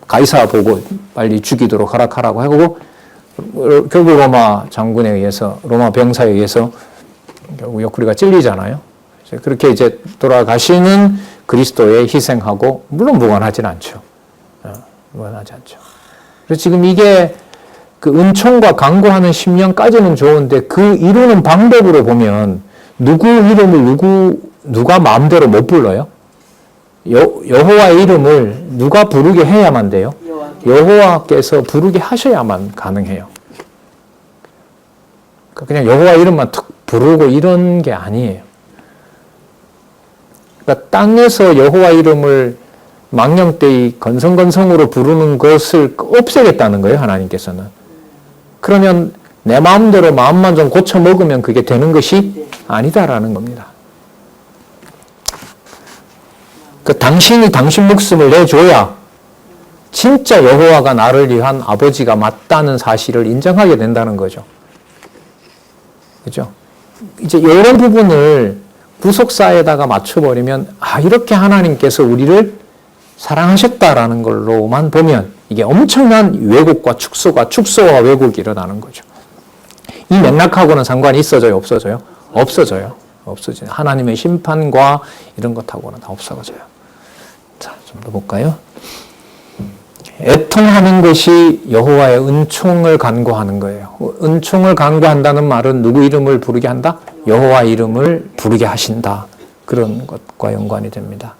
가이사 보고 빨리 죽이도록 허락하라고 하고 결국 로마 장군에 의해서 로마 병사에 의해서 결국 옆구리가 찔리잖아요. 그렇게 이제 돌아가시는 그리스도의 희생하고 물론 무관하진 않죠. 무관하지 않죠. 그래서 지금 이게 그 은총과 강구하는 심령까지는 좋은데 그 이루는 방법으로 보면 누구 이름을 누가 마음대로 못 불러요? 여호와의 이름을 누가 부르게 해야만 돼요? 여호와께서 부르게 하셔야만 가능해요. 그냥 여호와 이름만 툭 부르고 이런 게 아니에요. 그러니까 땅에서 여호와 이름을 망령되이 건성건성으로 부르는 것을 없애겠다는 거예요, 하나님께서는. 그러면 내 마음대로 마음만 좀 고쳐 먹으면 그게 되는 것이 아니다라는 겁니다. 당신이 당신 목숨을 내줘야 진짜 여호와가 나를 위한 아버지가 맞다는 사실을 인정하게 된다는 거죠. 그죠? 이제 이런 부분을 부속사에다가 맞춰버리면 이렇게 하나님께서 우리를 사랑하셨다라는 걸로만 보면 이게 엄청난 왜곡과 축소와 왜곡이 일어나는 거죠. 이 맥락하고는 상관이 있어져요? 없어져요? 없어져요. 없어져요. 하나님의 심판과 이런 것하고는 다 없어져요. 자, 좀 더 볼까요? 애통하는 것이 여호와의 은총을 간구하는 거예요. 은총을 간구한다는 말은 누구 이름을 부르게 한다? 여호와 이름을 부르게 하신다. 그런 것과 연관이 됩니다.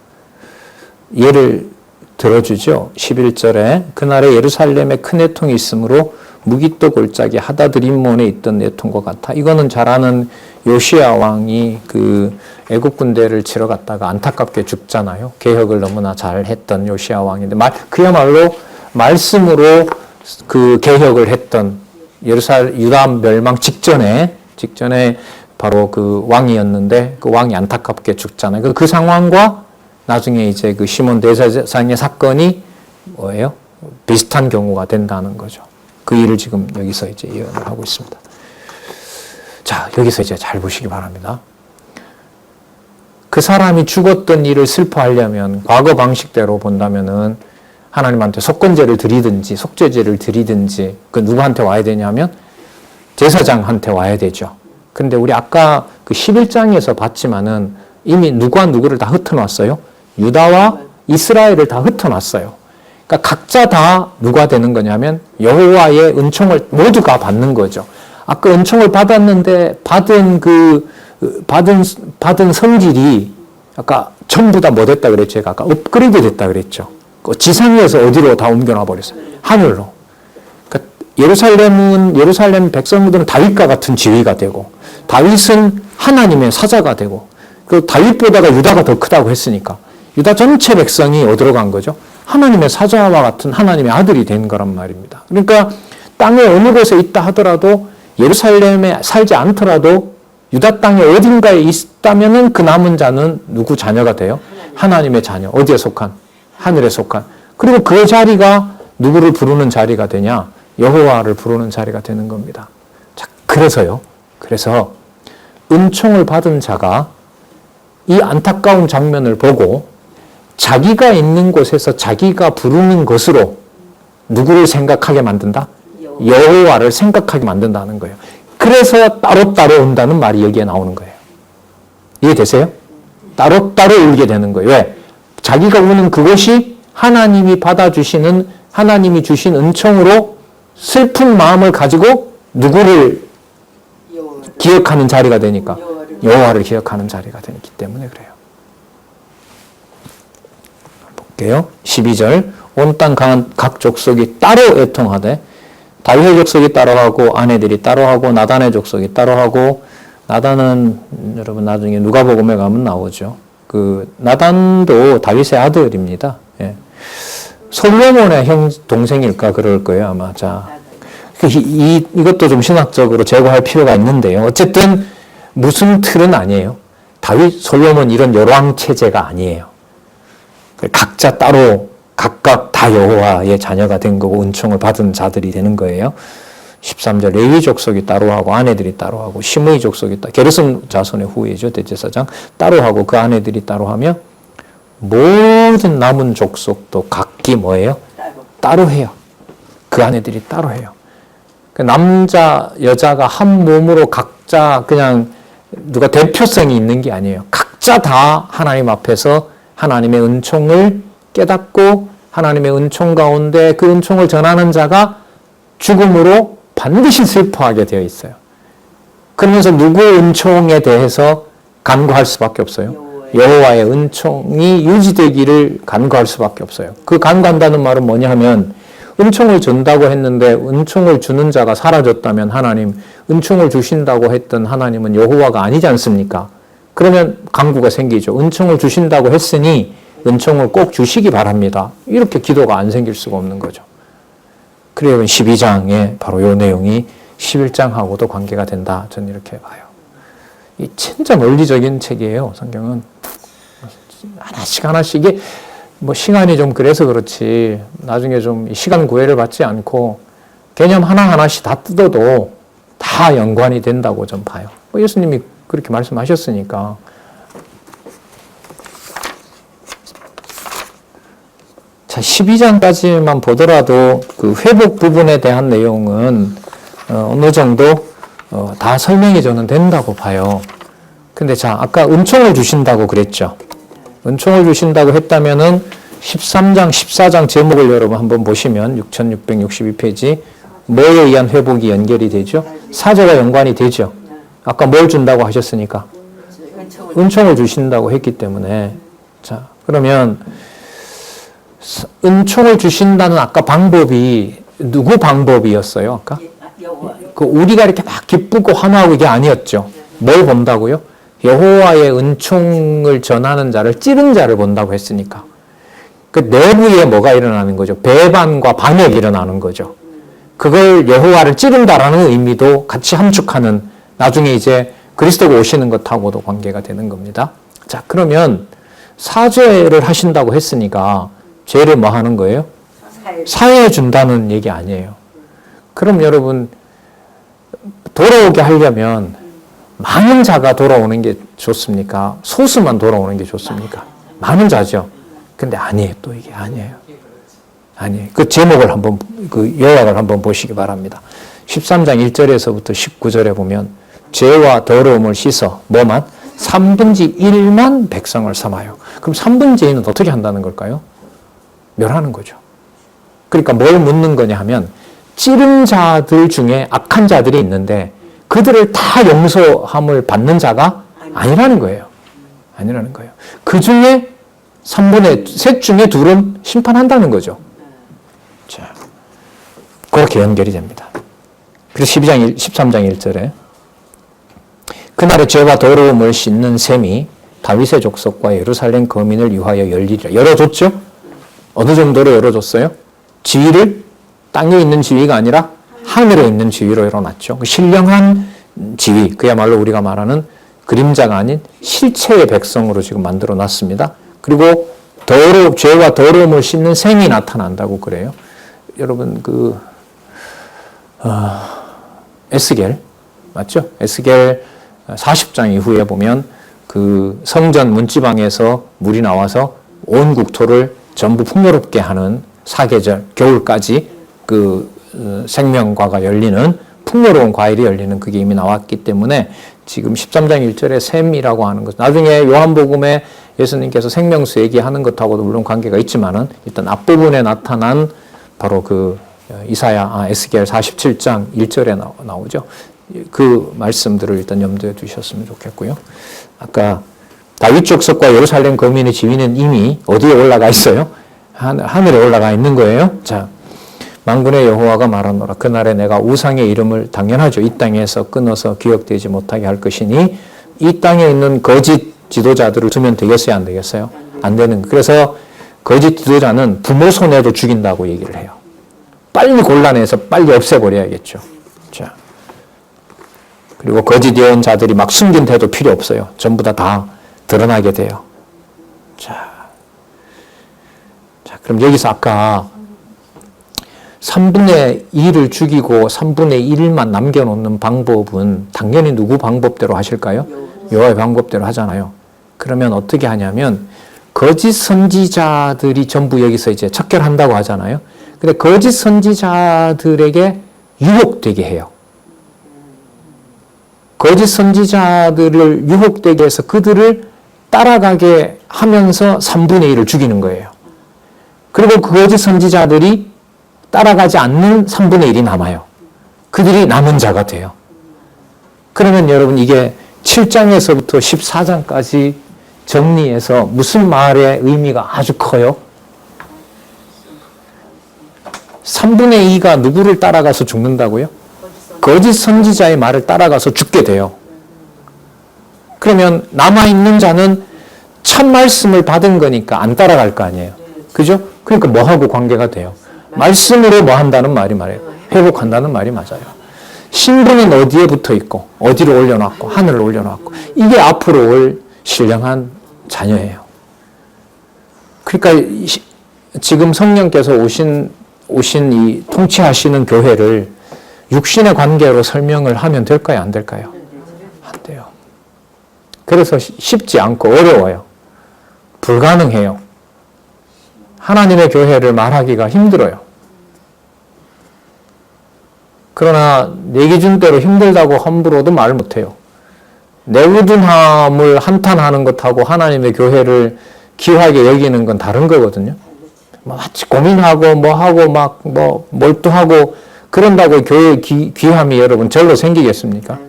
예를 들어주죠. 11절에 그날에 예루살렘에 큰 애통이 있으므로 무기또 골짜기 하다드림몬에 있던 애통과 같아. 이거는 잘 아는 요시야 왕이 그 애국 군대를 치러 갔다가 안타깝게 죽잖아요. 개혁을 너무나 잘했던 요시야 왕인데 그야말로 말씀으로 그 개혁을 했던 유다 멸망 직전에 바로 그 왕이었는데 그 왕이 안타깝게 죽잖아요. 그 상황과 나중에 이제 그 시몬 대제사장의 사건이 뭐예요? 비슷한 경우가 된다는 거죠. 그 일을 지금 여기서 이제 예언을 하고 있습니다. 자, 여기서 이제 잘 보시기 바랍니다. 그 사람이 죽었던 일을 슬퍼하려면 과거 방식대로 본다면은 하나님한테 속건제를 드리든지 속죄제를 드리든지 그 누구한테 와야 되냐면 제사장한테 와야 되죠. 근데 우리 아까 그 11장에서 봤지만은 이미 누구와 누구를 다 흩어놨어요. 유다와 이스라엘을 다 흩어놨어요. 그러니까 각자 다 누가 되는 거냐면 여호와의 은총을 모두가 받는 거죠. 아까 은총을 받았는데 받은 그 받은 성질이 아까 전부 다 뭐 됐다 그랬죠? 제가 아까 업그레이드 됐다 그랬죠. 지상에서 어디로 다 옮겨놔 버렸어요? 하늘로. 그러니까 예루살렘 백성들은 다윗과 같은 지위가 되고, 다윗은 하나님의 사자가 되고, 그 다윗보다가 유다가 더 크다고 했으니까 유다 전체 백성이 어디로 간 거죠? 하나님의 사자와 같은 하나님의 아들이 된 거란 말입니다. 그러니까 땅의 어느 곳에 있다 하더라도, 예루살렘에 살지 않더라도 유다 땅의 어딘가에 있다면은 그 남은 자는 누구 자녀가 돼요? 하나님의 자녀. 어디에 속한? 하늘에 속한. 그리고 그 자리가 누구를 부르는 자리가 되냐? 여호와를 부르는 자리가 되는 겁니다. 자, 그래서 은총을 받은 자가 이 안타까운 장면을 보고 자기가 있는 곳에서 자기가 부르는 것으로 누구를 생각하게 만든다? 여호와를 생각하게 만든다는 거예요. 그래서 따로따로 온다는 말이 여기에 나오는 거예요. 이해되세요? 따로따로 울게 되는 거예요. 왜? 자기가 우는 그것이 하나님이 받아주시는, 하나님이 주신 은총으로 슬픈 마음을 가지고 누구를 기억하는 자리가 되니까, 여호와를 기억하는 자리가 되기 때문에 그래요. 볼게요. 12절. 온 땅 각 족속이 따로 애통하되, 다윗의 족속이 따로 하고 아내들이 따로 하고 나단의 족속이 따로 하고, 나단은 여러분 나중에 누가복음에 가면 나오죠. 그 나단도 다윗의 아들입니다. 예. 솔로몬의 동생일까 그럴 거예요 아마. 자, 이것도 좀 신학적으로 제고할 필요가 있는데요. 어쨌든 무슨 틀은 아니에요. 다윗, 솔로몬 이런 열왕 체제가 아니에요. 각자 따로 각각 다 여호와의 자녀가 된 거고 은총을 받은 자들이 되는 거예요. 13절 레위 족속이 따로 하고 아내들이 따로 하고 시므이 족속이 게르손 자손의 후예죠. 대제사장 따로 하고 그 아내들이 따로 하며 모든 남은 족속도 각기 뭐예요? 따로 해요. 그 아내들이 따로 해요. 남자 여자가 한 몸으로 각자 그냥 누가 대표성이 있는 게 아니에요. 각자 다 하나님 앞에서 하나님의 은총을 깨닫고 하나님의 은총 가운데 그 은총을 전하는 자가 죽음으로 반드시 슬퍼하게 되어 있어요. 그러면서 누구의 은총에 대해서 간구할 수밖에 없어요? 여호와의 은총이 유지되기를 간구할 수밖에 없어요. 그 간구한다는 말은 뭐냐 하면 은총을 준다고 했는데 은총을 주는 자가 사라졌다면 하나님, 은총을 주신다고 했던 하나님은 여호와가 아니지 않습니까? 그러면 간구가 생기죠. 은총을 주신다고 했으니 은총을 꼭 주시기 바랍니다. 이렇게 기도가 안 생길 수가 없는 거죠. 그래요. 12장에 바로 이 내용이 11장하고도 관계가 된다. 저는 이렇게 봐요. 이 진짜 논리적인 책이에요. 성경은. 하나씩 이게 뭐 시간이 좀 그래서 그렇지 나중에 좀 시간 구애를 받지 않고 개념 하나하나씩 다 뜯어도 다 연관이 된다고 좀 봐요. 예수님이 그렇게 말씀하셨으니까. 자, 12장까지만 보더라도 그 회복 부분에 대한 내용은 어느 정도 다 설명이 저는 된다고 봐요. 근데 자, 아까 은총을 주신다고 그랬죠. 은총을 주신다고 했다면은 13장, 14장 제목을 여러분 한번 보시면 6662페이지 뭐에 의한 회복이 연결이 되죠? 사제가 연관이 되죠. 아까 뭘 준다고 하셨으니까 은총을 주신다고 했기 때문에 자, 그러면 은총을 주신다는 아까 방법이 누구 방법이었어요? 아까? 그 우리가 이렇게 막 기쁘고 환호하고 이게 아니었죠. 뭘 본다고요? 여호와의 은총을 전하는 자를 찌른 자를 본다고 했으니까. 그 내부에 뭐가 일어나는 거죠? 배반과 반역이 일어나는 거죠. 그걸 여호와를 찌른다라는 의미도 같이 함축하는 나중에 이제 그리스도가 오시는 것하고도 관계가 되는 겁니다. 자, 그러면 사죄를 하신다고 했으니까 죄를 뭐 하는 거예요? 사해해 준다는 얘기 아니에요. 그럼 여러분 돌아오게 하려면 많은 자가 돌아오는 게 좋습니까? 소수만 돌아오는 게 좋습니까? 많은 자죠. 근데 아니에요. 또 이게 아니에요. 아니에요. 그 제목을 한번 그 요약을 한번 보시기 바랍니다. 13장 1절에서부터 19절에 보면 죄와 더러움을 씻어 뭐만? 3분의 1만 백성을 삼아요. 그럼 3분의 1은 어떻게 한다는 걸까요? 멸하는 거죠. 그러니까 뭘 묻는 거냐 하면 찌른 자들 중에 악한 자들이 있는데 그들을 다 용서함을 받는 자가 아니라는 거예요. 아니라는 거예요. 그 중에 3분의 셋 중에 둘은 심판한다는 거죠. 자, 그렇게 연결이 됩니다. 그래서 13장 1절에 그날에 죄와 더러움을 씻는 셈이 다윗의 족속과 예루살렘 거민을 위하여 열리리라. 열어줬죠? 어느 정도로 열어줬어요? 지위를 땅에 있는 지위가 아니라 하늘에 있는 지위로 열어놨죠. 신령한 지위, 그야말로 우리가 말하는 그림자가 아닌 실체의 백성으로 지금 만들어 놨습니다. 그리고 죄와 더러움을 씻는 셈이 나타난다고 그래요. 여러분 에스겔 맞죠? 에스겔 40장 이후에 보면 그 성전 문지방에서 물이 나와서 온 국토를 전부 풍요롭게 하는 사계절 겨울까지 그 생명과가 열리는 풍요로운 과일이 열리는 그게 이미 나왔기 때문에 지금 13장 1절에 셈이라고 하는 것, 나중에 요한복음에 예수님께서 생명수 얘기하는 것하고도 물론 관계가 있지만은 일단 앞부분에 나타난 바로 그 에스겔 47장 1절에 나오죠. 그 말씀들을 일단 염두에 두셨으면 좋겠고요. 아까 다윗 족속과 예루살렘 거민의 지위는 이미 어디에 올라가 있어요? 하늘에 올라가 있는 거예요. 자, 만군의 여호와가 말하노라. 그날에 내가 우상의 이름을 당연하죠. 이 땅에서 끊어서 기억되지 못하게 할 것이니 이 땅에 있는 거짓 지도자들을 두면 되겠어요? 안 되겠어요? 안 되는 거예요. 그래서 거짓 지도자는 부모 손에도 죽인다고 얘기를 해요. 빨리 곤란해서 빨리 없애버려야겠죠. 자, 그리고 거짓 예언자들이 막 숨긴 데도 필요 없어요. 전부 다 드러나게 돼요. 자, 그럼 여기서 아까 3분의 2를 죽이고 3분의 1만 남겨놓는 방법은 당연히 누구 방법대로 하실까요? 여호와의 방법대로 하잖아요. 그러면 어떻게 하냐면 거짓 선지자들이 전부 여기서 이제 척결한다고 하잖아요. 근데 거짓 선지자들에게 유혹되게 해요. 거짓 선지자들을 유혹되게 해서 그들을 따라가게 하면서 3분의 1을 죽이는 거예요. 그리고 그 거짓 선지자들이 따라가지 않는 3분의 1이 남아요. 그들이 남은 자가 돼요. 그러면 여러분 이게 7장에서부터 14장까지 정리해서 무슨 말의 의미가 아주 커요? 3분의 2가 누구를 따라가서 죽는다고요? 거짓 선지자의 말을 따라가서 죽게 돼요. 그러면 남아있는 자는 첫 말씀을 받은 거니까 안 따라갈 거 아니에요. 그죠? 그러니까 뭐하고 관계가 돼요? 말씀으로 뭐 한다는 말이 말이에요. 회복한다는 말이 맞아요. 신부는 어디에 붙어 있고 어디로 올려놨고 하늘을 올려놨고 이게 앞으로 올 신령한 자녀예요. 그러니까 지금 성령께서 오신 이 통치하시는 교회를 육신의 관계로 설명을 하면 될까요? 안 될까요? 안 돼요. 그래서 쉽지 않고 어려워요. 불가능해요. 하나님의 교회를 말하기가 힘들어요. 그러나 내 기준대로 힘들다고 함부로도 말을 못해요. 내우둔함을 한탄하는 것하고 하나님의 교회를 귀하게 여기는 건 다른 거거든요. 마치 고민하고 뭐하고 막 몰두하고 그런다고 교회의 귀함이 여러분 절로 생기겠습니까?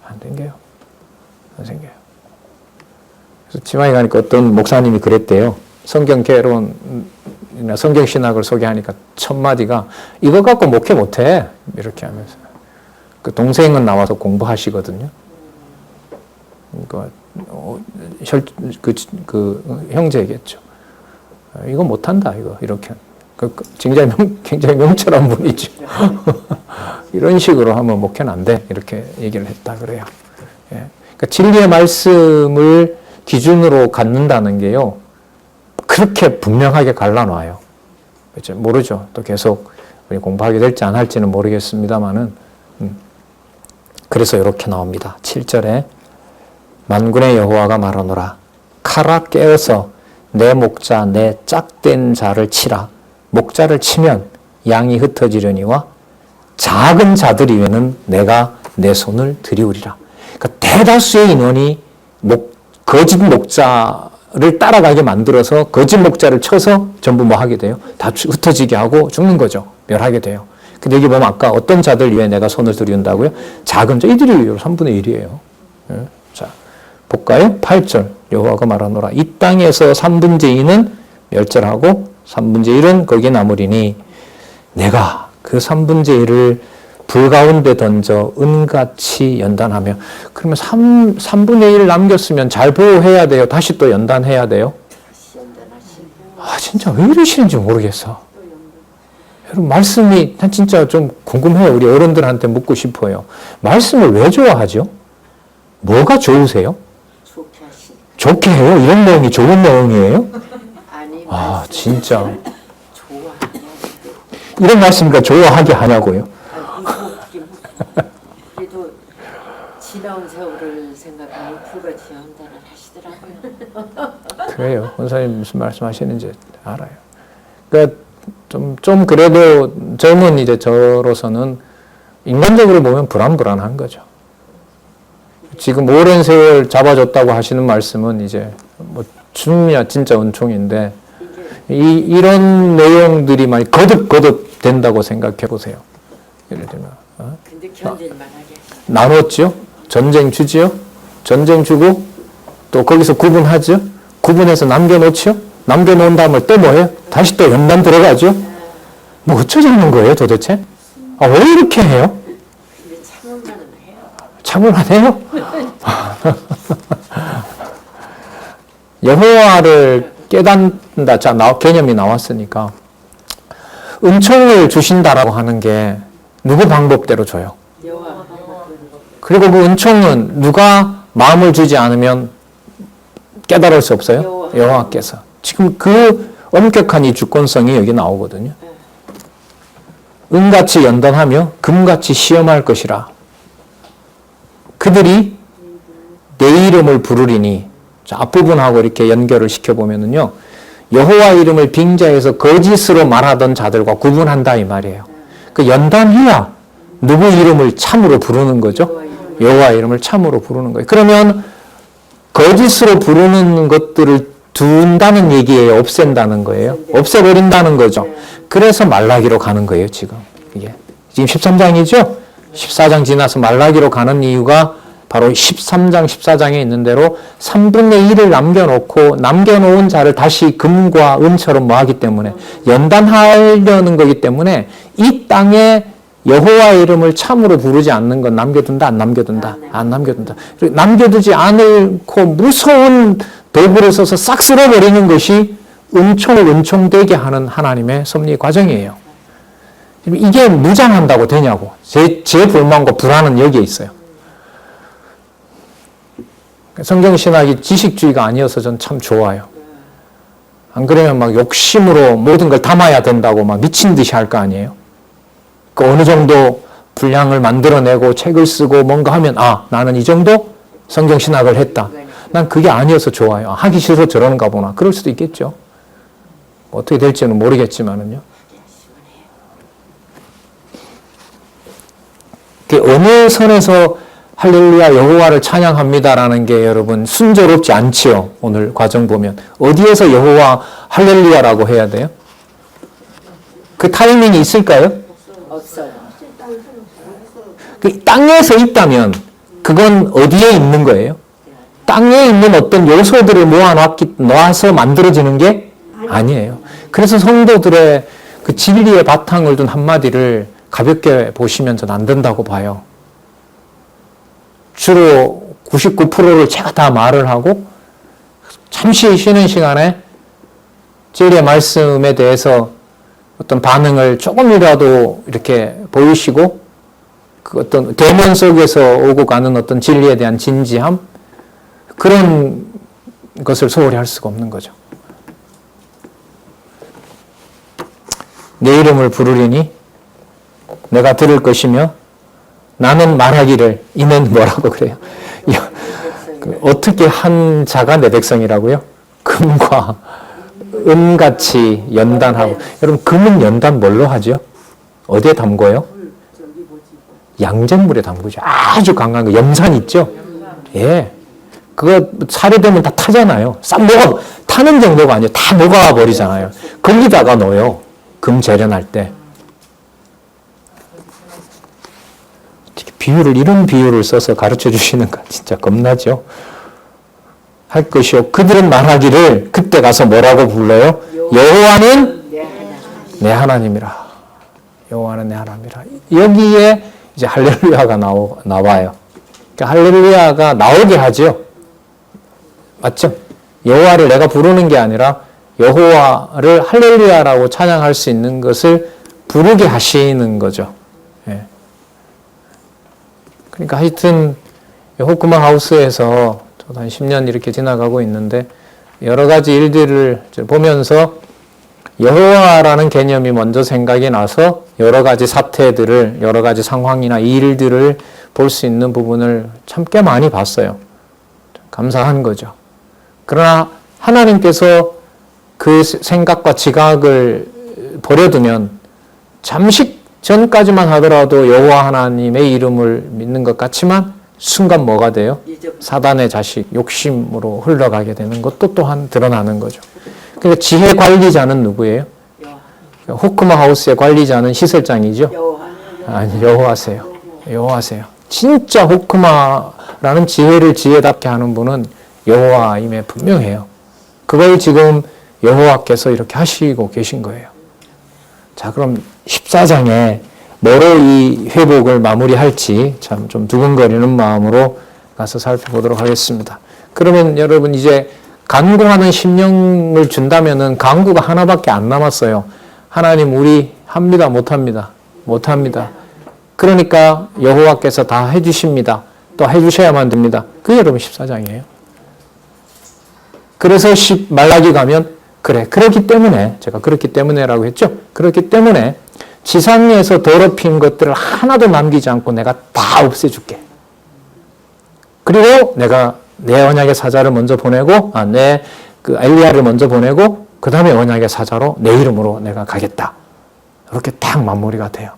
안 생겨요. 안 생겨요. 그래서 지방에 가니까 어떤 목사님이 그랬대요. 성경 개론이나 성경 신학을 소개하니까 첫 마디가 이거 갖고 목회 못해 이렇게 하면서 그 동생은 나와서 공부하시거든요. 그 형제겠죠. 이거 못한다 이거 이렇게 굉장히 명철한 분이죠. 이런 식으로 하면 목회는 안 돼 이렇게 얘기를 했다 그래요. 예. 그러니까 진리의 말씀을 기준으로 갖는다는 게요. 그렇게 분명하게 갈라놔요. 그렇죠? 모르죠. 또 계속 우리 공부하게 될지 안 할지는 모르겠습니다만은 그래서 이렇게 나옵니다. 7절에 만군의 여호와가 말하노라 칼아 깨어서 내 목자 내 짝된 자를 치라. 목자를 치면 양이 흩어지려니와 작은 자들 이외는 내가 내 손을 들이우리라. 그러니까 대다수의 인원이 거짓 목자를 따라가게 만들어서 거짓 목자를 쳐서 전부 뭐 하게 돼요? 다 흩어지게 하고 죽는 거죠. 멸하게 돼요. 근데 여기 보면 아까 어떤 자들 위해 내가 손을 들이운다고요? 작은 자, 이들이 3분의 1이에요. 자, 볼까요? 8절 여호와가 말하노라. 이 땅에서 3분의 2는 멸절하고 3분의 1은 거기에 남으리니 내가 그 3분의 1을 불 가운데 던져 은같이 연단하며. 그러면 3분의 1을 남겼으면 잘 보호해야 돼요? 다시 또 연단해야 돼요? 진짜 왜 이러시는지 모르겠어. 여러분, 말씀이 진짜 좀 궁금해요. 우리 어른들한테 묻고 싶어요. 말씀을 왜 좋아하죠? 뭐가 좋으세요? 좋게 해요? 이런 내용이 좋은 내용이에요? 진짜. 이런 말씀이니까 좋아하게 하냐고요?
그래도 지나온 세월을 생각하면 불같이 연단을 하시더라고요.
그래요. 권사님 무슨 말씀하시는지 알아요. 그러니까 좀 그래도 젊은 이제 저로서는 인간적으로 보면 불안한 거죠. 지금 오랜 세월 잡아줬다고 하시는 말씀은 이제 뭐 진짜 은총인데 이런 내용들이 많이 거듭 된다고 생각해 보세요. 예를 들면
근데 견딜만 하게
나눴죠. 전쟁 주지요. 전쟁 주고 또 거기서 구분하죠. 구분해서 남겨놓죠. 남겨놓은 다음에 또 뭐예요? 다시 또 연단 들어가죠. 뭐 어쩌자는 거예요 도대체? 왜 이렇게 해요?
근데 참을만은 해요.
참을만 해요? 여호와를 깨닫는다. 자, 개념이 나왔으니까 은총을 주신다라고 하는 게 누구 방법대로 줘요?
여호와.
그리고 그 은총은 누가 마음을 주지 않으면 깨달을 수 없어요? 여호와께서. 지금 그 엄격한 이 주권성이 여기 나오거든요. 은같이 연단하며 금같이 시험할 것이라. 그들이 내 이름을 부르리니. 자, 앞부분하고 이렇게 연결을 시켜보면은요. 여호와 이름을 빙자해서 거짓으로 말하던 자들과 구분한다 이 말이에요. 그 연단해야 누구 이름을 참으로 부르는 거죠? 여호와 이름을 참으로 부르는 거예요. 그러면 거짓으로 부르는 것들을 둔다는 얘기예요? 없앤다는 거예요? 없애버린다는 거죠. 그래서 말라기로 가는 거예요, 지금. 이게. 지금 13장이죠? 14장 지나서 말라기로 가는 이유가 바로 13장, 14장에 있는 대로 3분의 1을 남겨놓고 남겨놓은 자를 다시 금과 은처럼 뭐 하기 때문에 연단하려는 거기 때문에 이 땅에 여호와 이름을 참으로 부르지 않는 건 남겨둔다, 안 남겨둔다? 안 남겨둔다. 남겨두지 않고 무서운 도구를 써서 싹 쓸어버리는 것이 은총을 은총되게 하는 하나님의 섭리 과정이에요. 이게 무장한다고 되냐고. 제 불만과 불안은 여기에 있어요. 성경신학이 지식주의가 아니어서 전 참 좋아요. 안 그러면 막 욕심으로 모든 걸 담아야 된다고 막 미친 듯이 할 거 아니에요? 그 어느 정도 분량을 만들어내고 책을 쓰고 뭔가 하면 나는 이 정도 성경신학을 했다. 난 그게 아니어서 좋아요. 하기 싫어서 저러는가 보나. 그럴 수도 있겠죠. 어떻게 될지는 모르겠지만은요. 어느 선에서 할렐루야 여호와를 찬양합니다라는 게 여러분 순조롭지 않지요. 오늘 과정 보면. 어디에서 여호와 할렐루야라고 해야 돼요? 그 타이밍이 있을까요?
없어요.
그 땅에서 있다면 그건 어디에 있는 거예요? 땅에 있는 어떤 요소들을 모아서 만들어지는 게 아니에요. 그래서 성도들의 그 진리의 바탕을 둔 한마디를 가볍게 보시면 전 안 된다고 봐요. 주로 99%를 제가 다 말을 하고 잠시 쉬는 시간에 진리의 말씀에 대해서 어떤 반응을 조금이라도 이렇게 보이시고 그 어떤 대면 속에서 오고 가는 어떤 진리에 대한 진지함 그런 것을 소홀히 할 수가 없는 거죠. 내 이름을 부르리니 내가 들을 것이며 나는 말하기를 이는 뭐라고 그래요? 어떻게 한 자가 내 백성이라고요? 금과 은같이 연단하고. 여러분 금은 연단 뭘로 하죠? 어디에 담궈요? 양잿물에 담그죠. 아주 강한 거 염산 있죠? 예. 그거 살해되면 다 타잖아요. 싹 녹아 타는 정도가 아니에요. 다 녹아 버리잖아요. 거기다가 넣어요. 금 재련할 때. 이런 비유를 써서 가르쳐 주시는 거 진짜 겁나죠? 할 것이요 그들은 말하기를 그때 가서 뭐라고 불러요? 여호와는 내 하나님이라. 여호와는 내 하나님이라. 여기에 이제 할렐루야가 나와요. 그러니까 할렐루야가 나오게 하죠. 맞죠? 여호와를 내가 부르는 게 아니라 여호와를 할렐루야라고 찬양할 수 있는 것을 부르게 하시는 거죠. 예. 그러니까 하여튼 호크마 하우스에서 저도 한 10년 이렇게 지나가고 있는데 여러 가지 일들을 보면서 여호와라는 개념이 먼저 생각이 나서 여러 가지 사태들을, 여러 가지 상황이나 일들을 볼 수 있는 부분을 참 꽤 많이 봤어요. 감사한 거죠. 그러나 하나님께서 그 생각과 지각을 버려두면 잠시 전까지만 하더라도 여호와 하나님의 이름을 믿는 것 같지만 순간 뭐가 돼요? 사단의 자식, 욕심으로 흘러가게 되는 것도 또한 드러나는 거죠. 그러니까 지혜 관리자는 누구예요? 호크마 하우스의 관리자는 시설장이죠? 아니, 여호와세요. 여호와세요. 진짜 호크마라는 지혜를 지혜답게 하는 분은 여호와임에 분명해요. 그걸 지금 여호와께서 이렇게 하시고 계신 거예요. 자, 그럼 14장에 뭐로 이 회복을 마무리할지 참 좀 두근거리는 마음으로 가서 살펴보도록 하겠습니다. 그러면 여러분 이제 간구하는 심령을 준다면은 간구가 하나밖에 안 남았어요. 하나님 우리 합니다, 못합니다. 못합니다. 그러니까 여호와께서 다 해주십니다. 또 해주셔야만 됩니다. 그게 여러분 14장이에요. 그래서 말라기 가면 그래, 그렇기 때문에 제가 그렇기 때문에라고 했죠. 그렇기 때문에 지상 위에서 더럽힌 것들을 하나도 남기지 않고 내가 다 없애줄게. 그리고 내가 내 언약의 사자를 먼저 보내고, 내 그 엘리야를 먼저 보내고, 그 다음에 언약의 사자로 내 이름으로 내가 가겠다. 이렇게 딱 마무리가 돼요.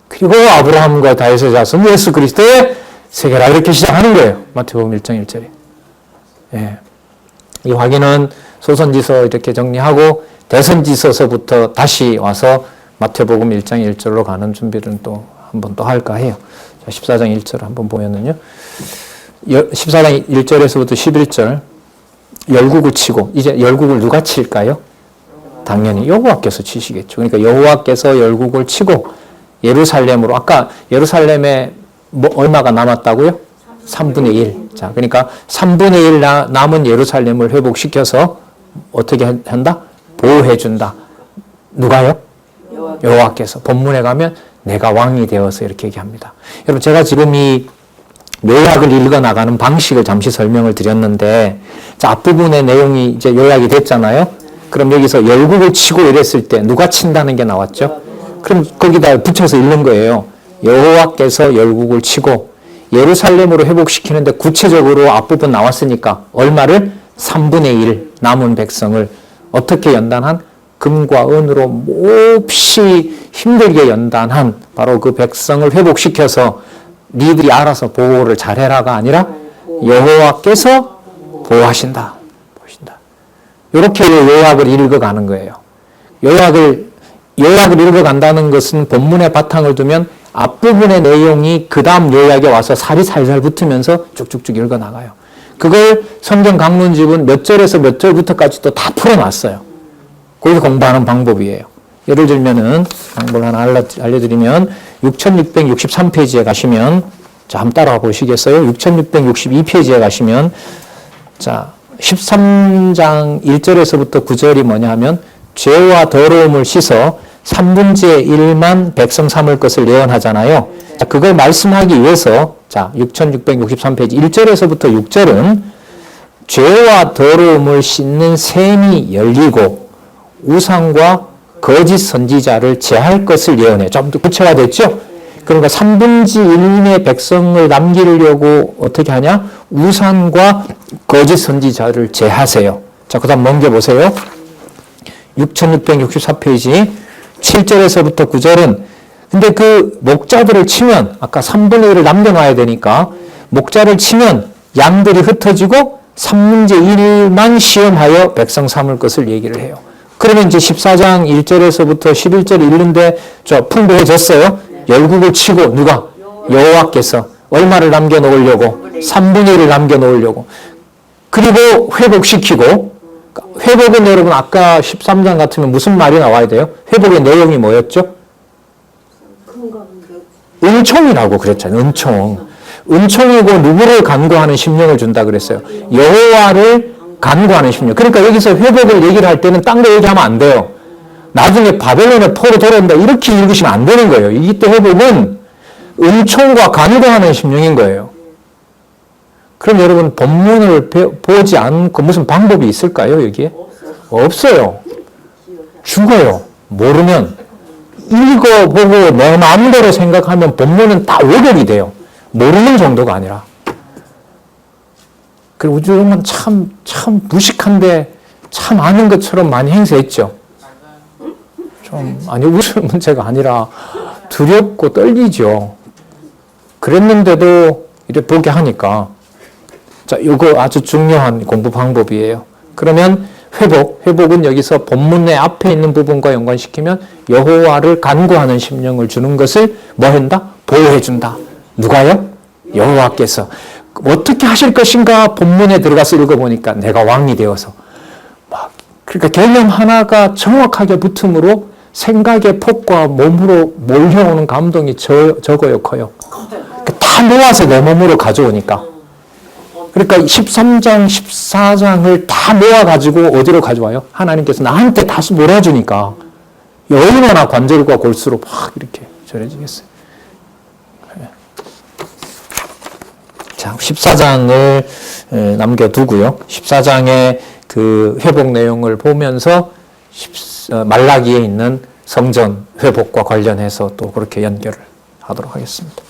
그리고 아브라함과 다윗의 자손 예수 그리스도의 세계라 이렇게 시작하는 거예요. 마태복음 1장 1절에. 예. 이 확인은 소선지서 이렇게 정리하고 대선지서서부터 다시 와서 마태복음 1장 1절로 가는 준비를 또 한 번 또 할까 해요. 자, 14장 1절 한번 보면은요. 14장 1절에서부터 11절 열국을 치고 이제 열국을 누가 칠까요? 당연히 여호와께서 치시겠죠. 그러니까 여호와께서 열국을 치고 예루살렘으로 아까 예루살렘에 뭐 얼마가 남았다고요? 3분의 1. 자, 그러니까 3분의 1 남은 예루살렘을 회복시켜서 어떻게 한다? 보호해준다. 누가요? 여호와께서. 본문에 가면 내가 왕이 되어서 이렇게 얘기합니다. 여러분 제가 지금 이 요약을 읽어나가는 방식을 잠시 설명을 드렸는데 자, 앞부분의 내용이 이제 요약이 됐잖아요. 그럼 여기서 열국을 치고 이랬을 때 누가 친다는 게 나왔죠? 그럼 거기다 붙여서 읽는 거예요. 여호와께서 열국을 치고 예루살렘으로 회복시키는데 구체적으로 앞부분 나왔으니까 얼마를? 3분의 1 남은 백성을 어떻게 연단한? 금과 은으로 몹시 힘들게 연단한 바로 그 백성을 회복시켜서 니들이 알아서 보호를 잘해라가 아니라 여호와께서 보호하신다. 이렇게 요약을 읽어가는 거예요. 요약을 읽어간다는 것은 본문의 바탕을 두면 앞부분의 내용이 그 다음 요약에 와서 살이 살살 붙으면서 쭉쭉쭉 읽어나가요. 그걸 성경 강론집은 몇 절에서 몇 절부터까지 또 다 풀어놨어요. 거기서 공부하는 방법이에요. 예를 들면은 방법을 하나 알려드리면 6663페이지에 가시면 자, 한번 따라와 보시겠어요? 6662페이지에 가시면 자, 13장 1절에서부터 9절이 뭐냐 하면 죄와 더러움을 씻어 3분의 1만 백성 삼을 것을 예언하잖아요. 자, 그걸 말씀하기 위해서 자, 6663페이지 1절에서부터 6절은 죄와 더러움을 씻는 샘이 열리고 우상과 거짓 선지자를 제할 것을 예언해요. 좀 더 구체화됐죠? 그러니까 3분의 1의 백성을 남기려고 어떻게 하냐? 우상과 거짓 선지자를 제하세요. 자, 그 다음 넘겨보세요. 6664페이지 7절에서부터 9절은 근데 그 목자들을 치면 아까 3분의 1을 남겨놔야 되니까 목자를 치면 양들이 흩어지고 3분의 1만 시험하여 백성 삼을 것을 얘기를 해요. 그러면 이제 14장 1절에서부터 11절 읽는데 저 풍부해졌어요. 열국을 치고 누가? 여호와께서 얼마를 남겨놓으려고? 3분의 1을 남겨놓으려고. 그리고 회복시키고, 회복은 여러분 아까 13장 같으면 무슨 말이 나와야 돼요? 회복의 내용이 뭐였죠? 은총이라고 그랬잖아요. 은총. 은총이고 누구를 간구하는 심령을 준다 그랬어요. 여호와를 간구하는 심령. 그러니까 여기서 회복을 얘기를 할 때는 딴 거 얘기하면 안 돼요. 나중에 바벨론의 포로 돌아온다 이렇게 읽으시면 안 되는 거예요. 이때 회복은 은총과 간구하는 심령인 거예요. 그럼 여러분 본문을 보지 않고 무슨 방법이 있을까요? 여기에? 없어요. 죽어요. 모르면. 읽어보고 내 마음대로 생각하면 본문은 다 왜곡이 돼요. 모르는 정도가 아니라. 그리고 우주는 참 무식한데 참 아는 것처럼 많이 행세했죠. 아니, 우주 문제가 아니라 두렵고 떨리죠. 그랬는데도 이렇게 보게 하니까. 자, 이거 아주 중요한 공부 방법이에요. 그러면 회복은 여기서 본문의 앞에 있는 부분과 연관시키면 여호와를 간구하는 심령을 주는 것을 뭐 한다? 보호해준다. 누가요? 여호와께서. 어떻게 하실 것인가 본문에 들어가서 읽어보니까 내가 왕이 되어서. 그러니까 개념 하나가 정확하게 붙음으로 생각의 폭과 몸으로 몰려오는 감동이 적어요, 커요. 다 모아서 내 몸으로 가져오니까. 그러니까 13장, 14장을 다 모아가지고 어디로 가져와요? 하나님께서 나한테 다 몰아주니까 얼마나 관절과 골수로 막 이렇게 전해지겠어요. 자, 14장을 남겨두고요. 14장의 그 회복 내용을 보면서 말라기에 있는 성전 회복과 관련해서 또 그렇게 연결을 하도록 하겠습니다.